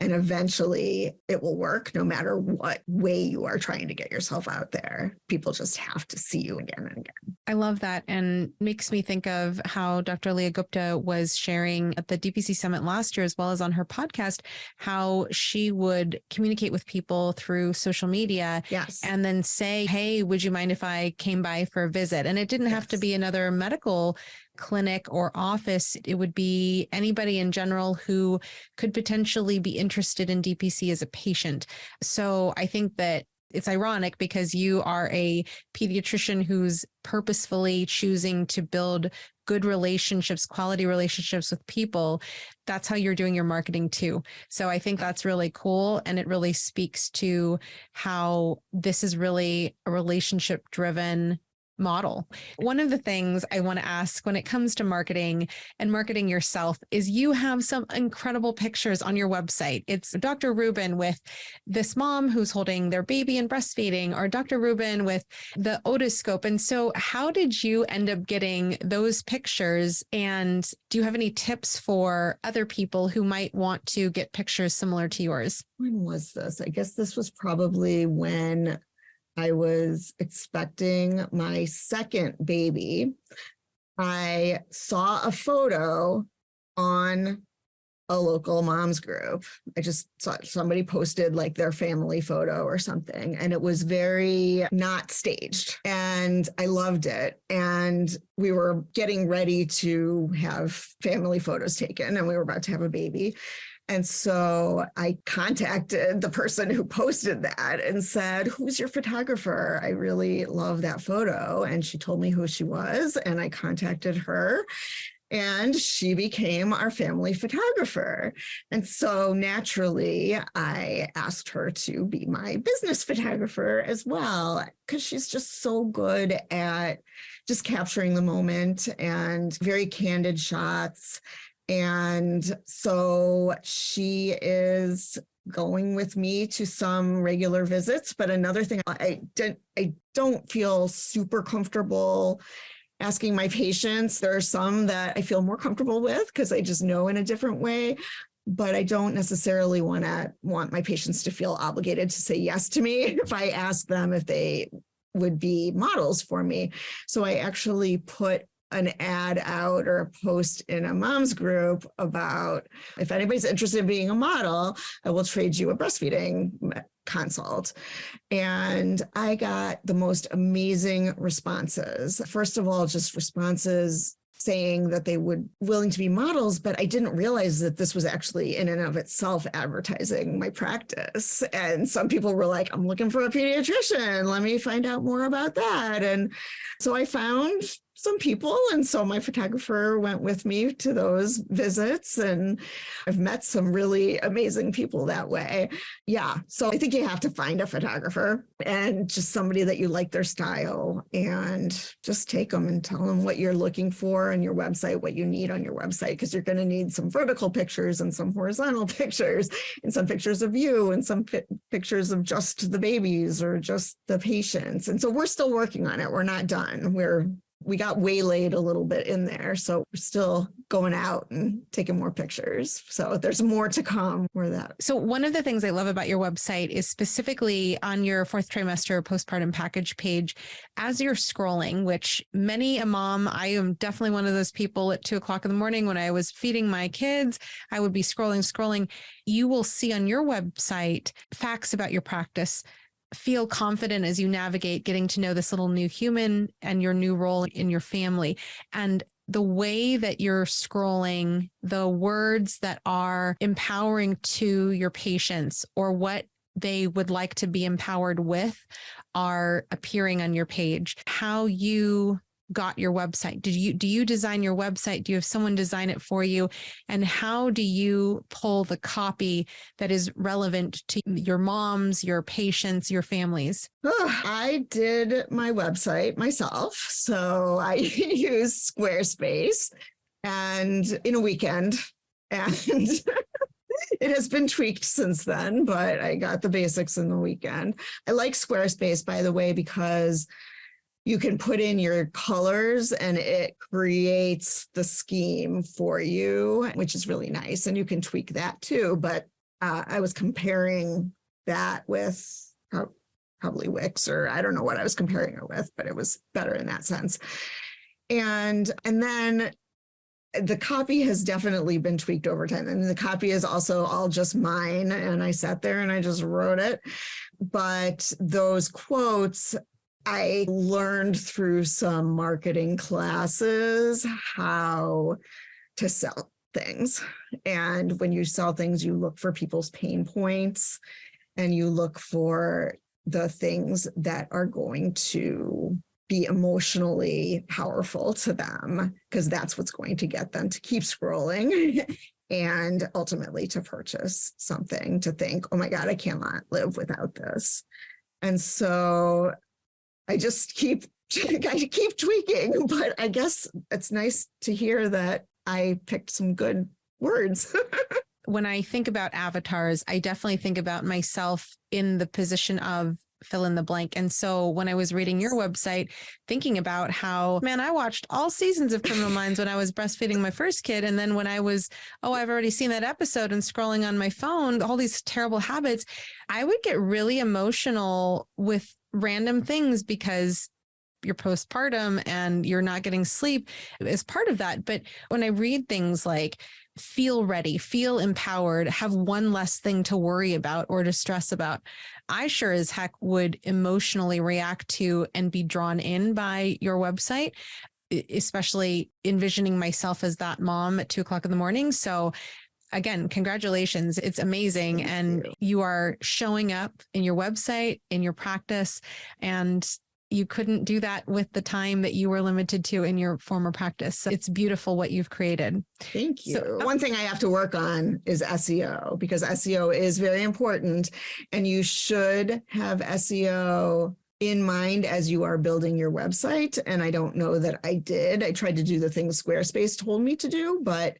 And eventually it will work no matter what way you are trying to get yourself out there. People just have to see you again and again. I love that, and makes me think of how Dr. Leah Gupta was sharing at the DPC Summit last year, as well as on her podcast, how she would communicate with people through social media. Yes. And then say, hey, would you mind if I came by for a visit? And it didn't have to be another medical clinic or office. It would be anybody in general who could potentially be interested in DPC as a patient. So I think that it's ironic because you are a pediatrician who's purposefully choosing to build good relationships, quality relationships with people. That's how you're doing your marketing too. So I think that's really cool. And it really speaks to how this is really a relationship driven model. One of the things I want to ask when it comes to marketing and marketing yourself is you have some incredible pictures on your website. It's Dr. Rubin with this mom who's holding their baby and breastfeeding, or Dr. Rubin with the otoscope. And so how did you end up getting those pictures? And do you have any tips for other people who might want to get pictures similar to yours? When was this? I guess this was probably when I was expecting my second baby. I saw a photo on a local moms group. I just saw somebody posted like their family photo or something, and it was very not staged. And I loved it. And we were getting ready to have family photos taken, and we were about to have a baby. And so I contacted the person who posted that and said, who's your photographer? I really love that photo. And she told me who she was, and I contacted her. And she became our family photographer. And so naturally, I asked her to be my business photographer as well, because she's just so good at just capturing the moment and very candid shots. And so she is going with me to some regular visits. But another thing, I don't feel super comfortable asking my patients. There are some that I feel more comfortable with because I just know in a different way. But I don't necessarily want my patients to feel obligated to say yes to me if I ask them if they would be models for me. So I actually put an ad out or a post in a mom's group about, if anybody's interested in being a model, I will trade you a breastfeeding consult. And I got the most amazing responses. First of all, just responses saying that they would willing to be models, but I didn't realize that this was actually in and of itself advertising my practice. And some people were like, I'm looking for a pediatrician. Let me find out more about that. And so I found some people. And so my photographer went with me to those visits, and I've met some really amazing people that way. Yeah. So I think you have to find a photographer and just somebody that you like their style, and just take them and tell them what you're looking for on your website, what you need on your website, because you're going to need some vertical pictures and some horizontal pictures and some pictures of you and some pictures of just the babies or just the patients. And so we're still working on it. We're not done. We got waylaid a little bit in there. So we're still going out and taking more pictures. So there's more to come for that. So one of the things I love about your website is specifically on your 4th trimester postpartum package page, as you're scrolling, which many a mom, I am definitely one of those people at 2:00 in the morning when I was feeding my kids, I would be scrolling. You will see on your website facts about your practice. Feel confident as you navigate getting to know this little new human and your new role in your family. And the way that you're scrolling, the words that are empowering to your patients or what they would like to be empowered with are appearing on your page. How you got your website? Do you design your website? Do you have someone design it for you? And how do you pull the copy that is relevant to your moms, your patients, your families? I did my website myself. So I use Squarespace and in a weekend. And it has been tweaked since then, but I got the basics in the weekend. I like Squarespace, by the way, because you can put in your colors and it creates the scheme for you, which is really nice. And you can tweak that too. But I was comparing that with probably Wix, or I don't know what I was comparing it with, but it was better in that sense. And then the copy has definitely been tweaked over time. And the copy is also all just mine. And I sat there and I just wrote it. But those quotes, I learned through some marketing classes how to sell things. And when you sell things, you look for people's pain points and you look for the things that are going to be emotionally powerful to them, because that's what's going to get them to keep scrolling and ultimately to purchase something, to think, oh my God, I cannot live without this. And so I just keep tweaking, but I guess it's nice to hear that I picked some good words. When I think about avatars, I definitely think about myself in the position of fill in the blank. And so when I was reading your website, thinking about how, man, I watched all seasons of Criminal Minds when I was breastfeeding my first kid. And then when I was, I've already seen that episode and scrolling on my phone, all these terrible habits, I would get really emotional with random things because you're postpartum and you're not getting sleep as part of that. But when I read things like feel ready, feel empowered, have one less thing to worry about or to stress about, I sure as heck would emotionally react to and be drawn in by your website, especially envisioning myself as that mom at 2:00 in the morning. So again, congratulations. It's amazing. And you are showing up in your website, in your practice, and you couldn't do that with the time that you were limited to in your former practice. So it's beautiful what you've created. Thank you. So, one thing I have to work on is SEO, because SEO is very important and you should have SEO in mind as you are building your website. And I don't know that I did. I tried to do the things Squarespace told me to do, but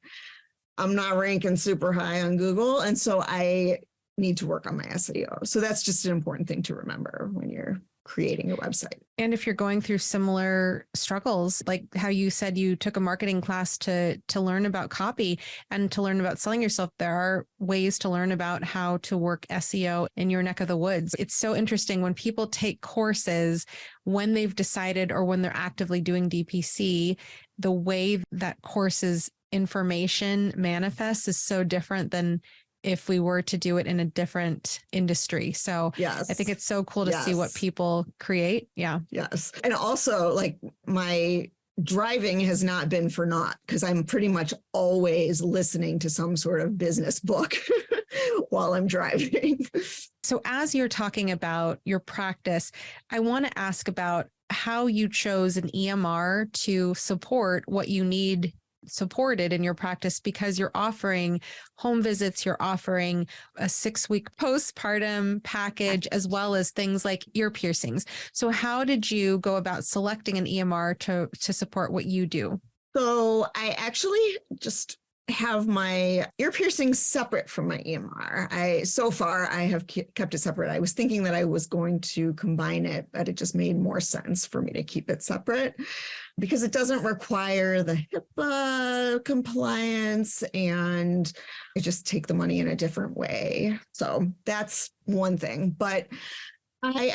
I'm not ranking super high on Google. And so I need to work on my SEO. So that's just an important thing to remember when you're creating a website. And if you're going through similar struggles, like how you said you took a marketing class to learn about copy and to learn about selling yourself, there are ways to learn about how to work SEO in your neck of the woods. It's so interesting when people take courses, when they've decided or when they're actively doing DPC, the way that course's information manifests is so different than if we were to do it in a different industry. So yes. I think it's so cool to see what people create. Yeah. Yes. And also, like, my driving has not been for naught, because I'm pretty much always listening to some sort of business book while I'm driving. So as you're talking about your practice, I want to ask about how you chose an EMR to support what you need supported in your practice, because you're offering home visits, you're offering a 6-week postpartum package, as well as things like ear piercings. So how did you go about selecting an EMR to support what you do? So I actually just have my ear piercings separate from my EMR. So far I have kept it separate. I was thinking that I was going to combine it, but it just made more sense for me to keep it separate because it doesn't require the HIPAA compliance, and I just take the money in a different way. So that's one thing. But I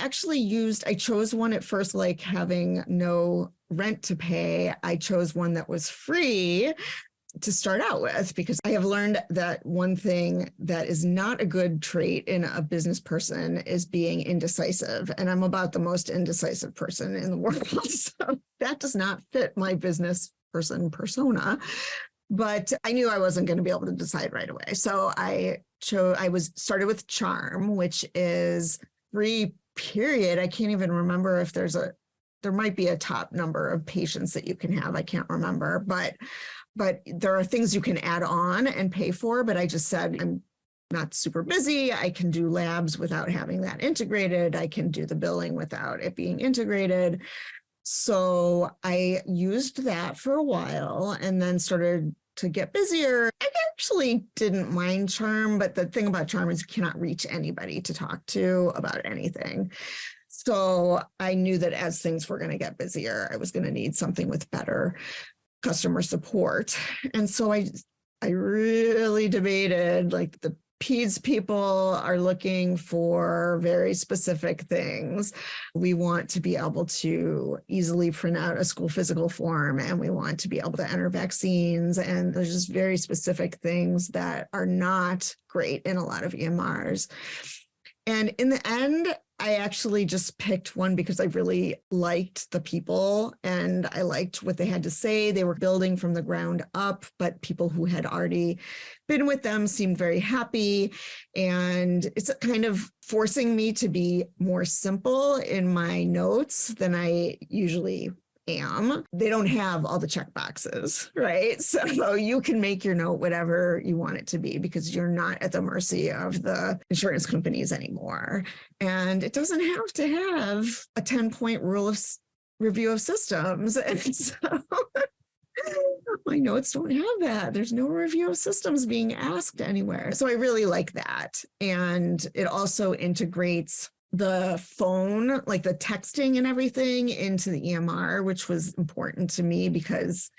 chose one at first, like having no rent to pay. I chose one that was free to start out with, because I have learned that one thing that is not a good trait in a business person is being indecisive. And I'm about the most indecisive person in the world. So that does not fit my business person persona. But I knew I wasn't going to be able to decide right away. So I started with Charm, which is free, period. I can't even remember if there's a there might be a top number of patients that you can have. I can't remember, but there are things you can add on and pay for. But I just said, I'm not super busy. I can do labs without having that integrated. I can do the billing without it being integrated. So I used that for a while and then started to get busier. I actually didn't mind Charm, but the thing about Charm is you cannot reach anybody to talk to about anything. So I knew that as things were going to get busier, I was going to need something with better customer support. And so I really debated, like, the PEDS people are looking for very specific things. We want to be able to easily print out a school physical form, and we want to be able to enter vaccines. And there's just very specific things that are not great in a lot of EMRs. And in the end, I actually just picked one because I really liked the people and I liked what they had to say. They were building from the ground up, but people who had already been with them seemed very happy. And it's kind of forcing me to be more simple in my notes than I usually am. They don't have all the check boxes, right? So you can make your note whatever you want it to be because you're not at the mercy of the insurance companies anymore. And it doesn't have to have a 10-point rule of review of systems. And so my notes don't have that. There's no review of systems being asked anywhere. So I really like that. And it also integrates the phone, like the texting and everything, into the EMR, which was important to me because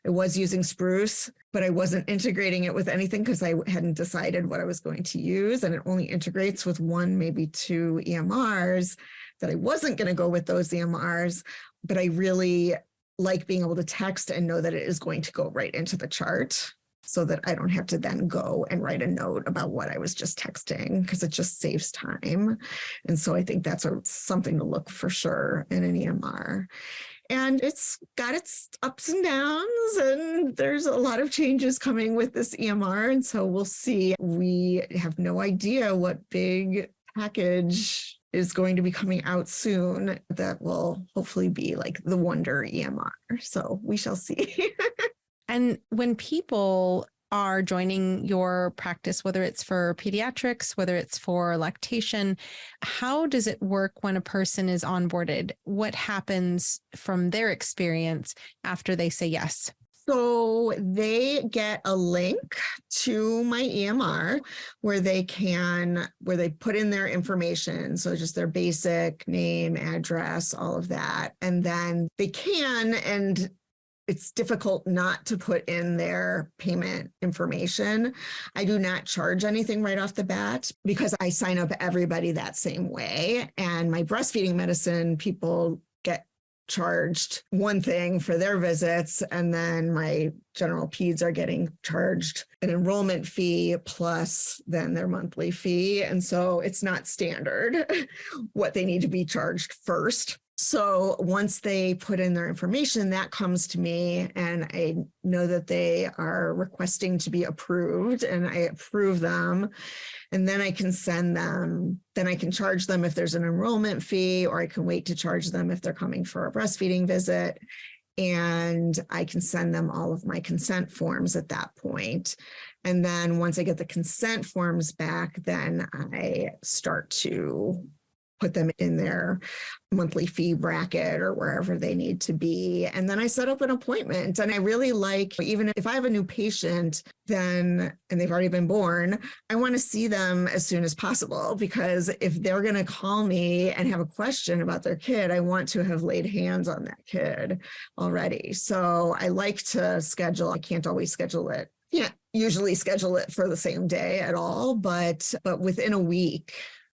I was using Spruce, but I wasn't integrating it with anything because I hadn't decided what I was going to use. And it only integrates with one, maybe two EMRs, that I wasn't going to go with those EMRs, but I really like being able to text and know that it is going to go right into the chart, so that I don't have to then go and write a note about what I was just texting, because it just saves time. And so I think that's something to look for sure in an EMR. And it's got its ups and downs, and there's a lot of changes coming with this EMR. And so we'll see. We have no idea what big package is going to be coming out soon that will hopefully be like the Wonder EMR. So we shall see. And when people are joining your practice, whether it's for pediatrics, whether it's for lactation, how does it work when a person is onboarded? What happens from their experience after they say yes? So they get a link to my EMR where they put in their information. So just their basic name, address, all of that. And then they can, and it's difficult not to put in their payment information. I do not charge anything right off the bat because I sign up everybody that same way. And my breastfeeding medicine people get charged one thing for their visits. And then my general peds are getting charged an enrollment fee plus then their monthly fee. And so it's not standard what they need to be charged first. So once they put in their information, that comes to me and I know that they are requesting to be approved and I approve them. And then I can send them, then I can charge them if there's an enrollment fee, or I can wait to charge them if they're coming for a breastfeeding visit. And I can send them all of my consent forms at that point. And then once I get the consent forms back, then I start to put them in their monthly fee bracket or wherever they need to be. And then I set up an appointment. And I really like, even if I have a new patient, and they've already been born, I want to see them as soon as possible, because if they're going to call me and have a question about their kid, I want to have laid hands on that kid already. So I like to schedule. I can't always schedule it. Yeah, usually schedule it for the same day at all, but within a week,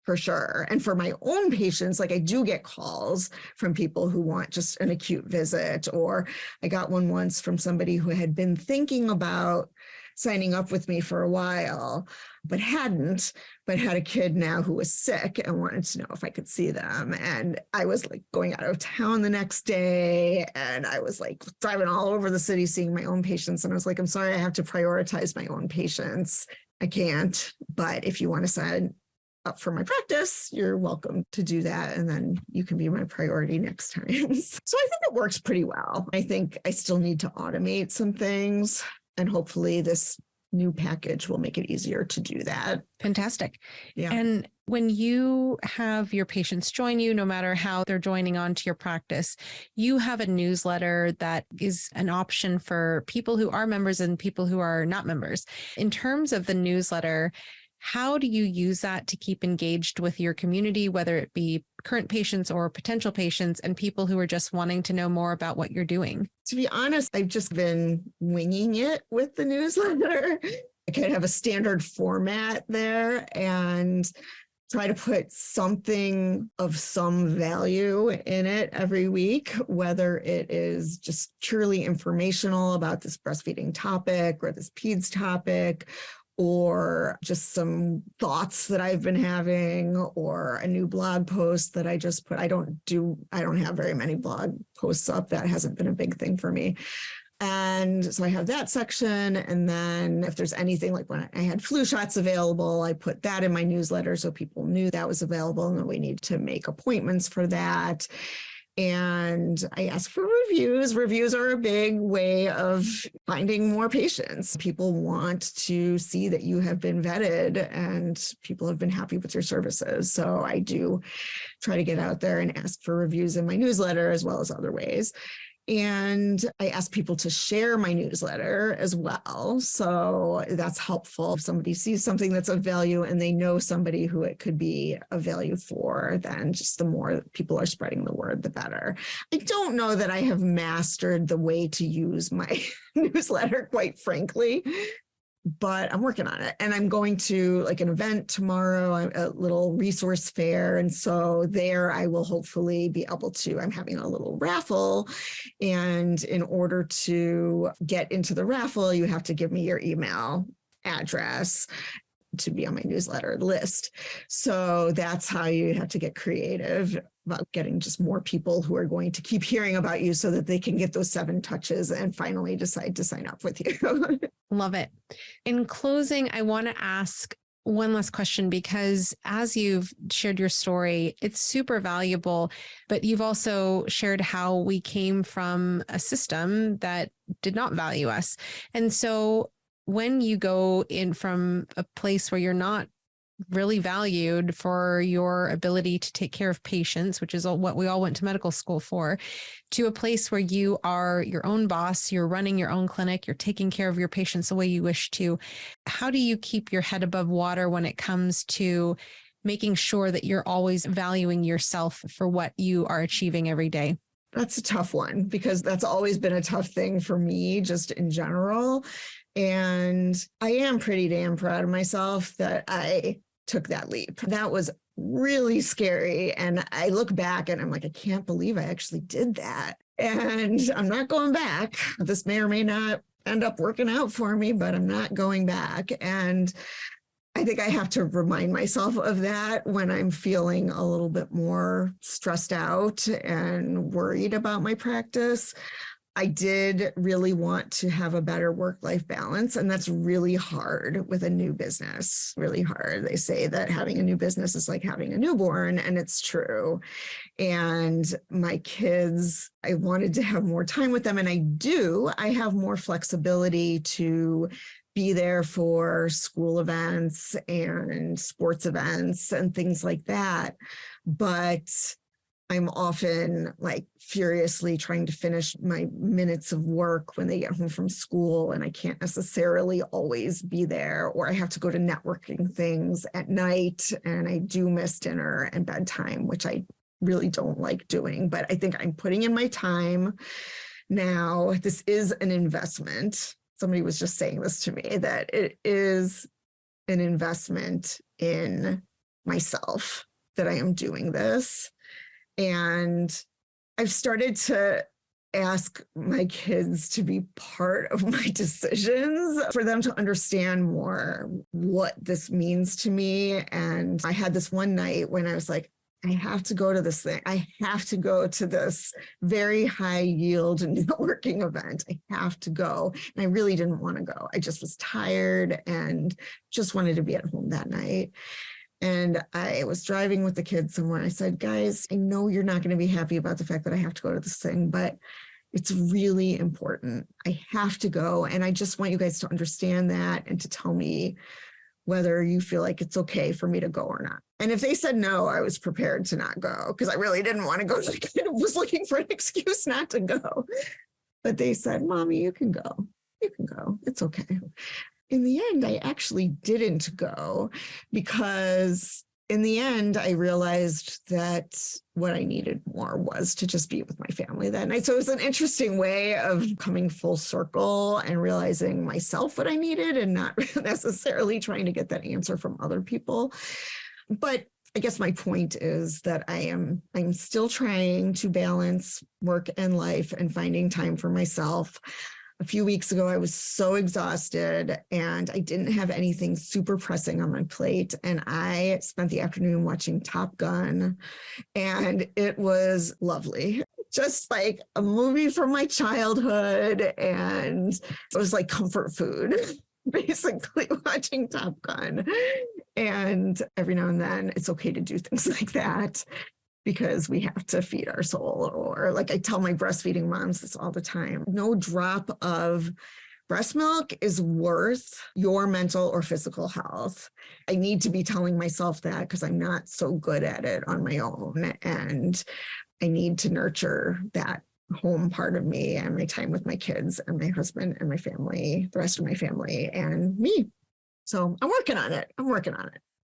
for sure. And for my own patients, like I do get calls from people who want just an acute visit, or I got one once from somebody who had been thinking about signing up with me for a while, but had a kid now who was sick and wanted to know if I could see them. And I was like going out of town the next day, and I was like driving all over the city seeing my own patients. And I was like, I'm sorry, I have to prioritize my own patients. I can't, but if you want to send up for my practice, you're welcome to do that. And then you can be my priority next time. So I think it works pretty well. I think I still need to automate some things, and hopefully this new package will make it easier to do that. Fantastic. Yeah. And when you have your patients join you, no matter how they're joining onto your practice, you have a newsletter that is an option for people who are members and people who are not members. In terms of the newsletter, how do you use that to keep engaged with your community, whether it be current patients or potential patients and people who are just wanting to know more about what you're doing? To be honest, I've just been winging it with the newsletter. I kind of have a standard format there and try to put something of some value in it every week, whether it is just purely informational about this breastfeeding topic or this PEDS topic, or just some thoughts that I've been having, or a new blog post that I just put. I don't have very many blog posts up. That hasn't been a big thing for me. And so I have that section. And then if there's anything, like when I had flu shots available, I put that in my newsletter so people knew that was available and that we need to make appointments for that. And I ask for reviews. Reviews are a big way of finding more patients. People want to see that you have been vetted and people have been happy with your services. So I do try to get out there and ask for reviews in my newsletter as well as other ways. And I ask people to share my newsletter as well. So that's helpful. If somebody sees something that's of value and they know somebody who it could be of value for, then just the more people are spreading the word, the better. I don't know that I have mastered the way to use my newsletter, quite frankly, but I'm working on it. And I'm going to like an event tomorrow, a little resource fair. And so there I will hopefully be able to, I'm having a little raffle. And in order to get into the raffle, you have to give me your email address to be on my newsletter list. So that's how you have to get creative about getting just more people who are going to keep hearing about you so that they can get those 7 touches and finally decide to sign up with you. Love it. In closing, I want to ask one last question, because as you've shared your story, it's super valuable, but you've also shared how we came from a system that did not value us. And so when you go in from a place where you're not really valued for your ability to take care of patients, which is what we all went to medical school for, to a place where you are your own boss, you're running your own clinic, you're taking care of your patients the way you wish to. How do you keep your head above water when it comes to making sure that you're always valuing yourself for what you are achieving every day? That's a tough one, because that's always been a tough thing for me just in general. And I am pretty damn proud of myself that I took that leap. That was really scary. And I look back and I'm like, I can't believe I actually did that. And I'm not going back. This may or may not end up working out for me, but I'm not going back. And I think I have to remind myself of that when I'm feeling a little bit more stressed out and worried about my practice. I did really want to have a better work-life balance, and that's really hard with a new business, really hard. They say that having a new business is like having a newborn, and it's true. And my kids, I wanted to have more time with them, and I do. I have more flexibility to be there for school events and sports events and things like that. But I'm often like furiously trying to finish my minutes of work when they get home from school, and I can't necessarily always be there, or I have to go to networking things at night, and I do miss dinner and bedtime, which I really don't like doing, but I think I'm putting in my time now. This is an investment. Somebody was just saying this to me, that it is an investment in myself that I am doing this. And I've started to ask my kids to be part of my decisions, for them to understand more what this means to me. And I had this one night when I was like, I have to go to this thing. I have to go to this very high yield networking event. I have to go. And I really didn't want to go. I just was tired and just wanted to be at home that night. And I was driving with the kids somewhere. I said, guys, I know you're not going to be happy about the fact that I have to go to this thing, but it's really important. I have to go. And I just want you guys to understand that and to tell me whether you feel like it's okay for me to go or not. And if they said no, I was prepared to not go because I really didn't want to go. I kind of was looking for an excuse not to go. But they said, Mommy, you can go. You can go. It's okay. In the end, I actually didn't go because in the end, I realized that what I needed more was to just be with my family that night. So it was an interesting way of coming full circle and realizing myself what I needed and not necessarily trying to get that answer from other people. But I guess my point is that I'm still trying to balance work and life and finding time for myself. A few weeks ago, I was so exhausted and I didn't have anything super pressing on my plate. And I spent the afternoon watching Top Gun, and it was lovely. Just like a movie from my childhood. And it was like comfort food, basically watching Top Gun. And every now and then, it's okay to do things like that, because we have to feed our soul. Or like I tell my breastfeeding moms this all the time, no drop of breast milk is worth your mental or physical health. I need to be telling myself that because I'm not so good at it on my own. And I need to nurture that home part of me and my time with my kids and my husband and my family, the rest of my family and me. So I'm working on it.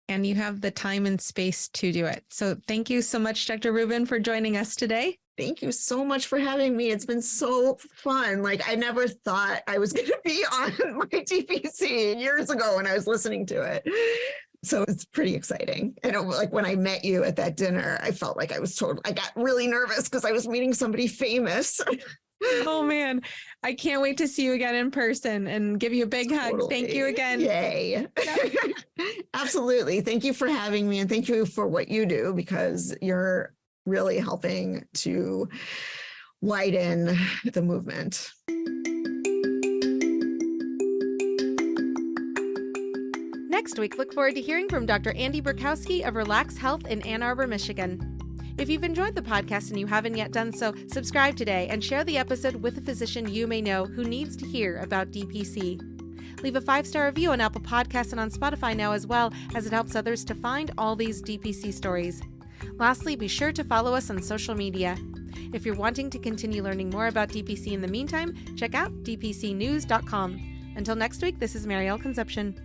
And you have the time and space to do it. So thank you so much, Dr. Rubin, for joining us today. Thank you so much for having me. It's been so fun. Like I never thought I was going to be on my DPC years ago when I was listening to it. So it's pretty exciting. And like when I met you at that dinner, I felt like I got really nervous because I was meeting somebody famous. Oh man, I can't wait to see you again in person and give you a big hug. Thank you again. Yay. Absolutely. Thank you for having me and thank you for what you do because you're really helping to widen the movement. Next week, look forward to hearing from Dr. Andy Burkowski of Relax Health in Ann Arbor, Michigan. If you've enjoyed the podcast and you haven't yet done so, subscribe today and share the episode with a physician you may know who needs to hear about DPC. Leave a 5-star review on Apple Podcasts and on Spotify now as well, as it helps others to find all these DPC stories. Lastly, be sure to follow us on social media. If you're wanting to continue learning more about DPC in the meantime, check out dpcnews.com. Until next week, this is Marielle Concepcion.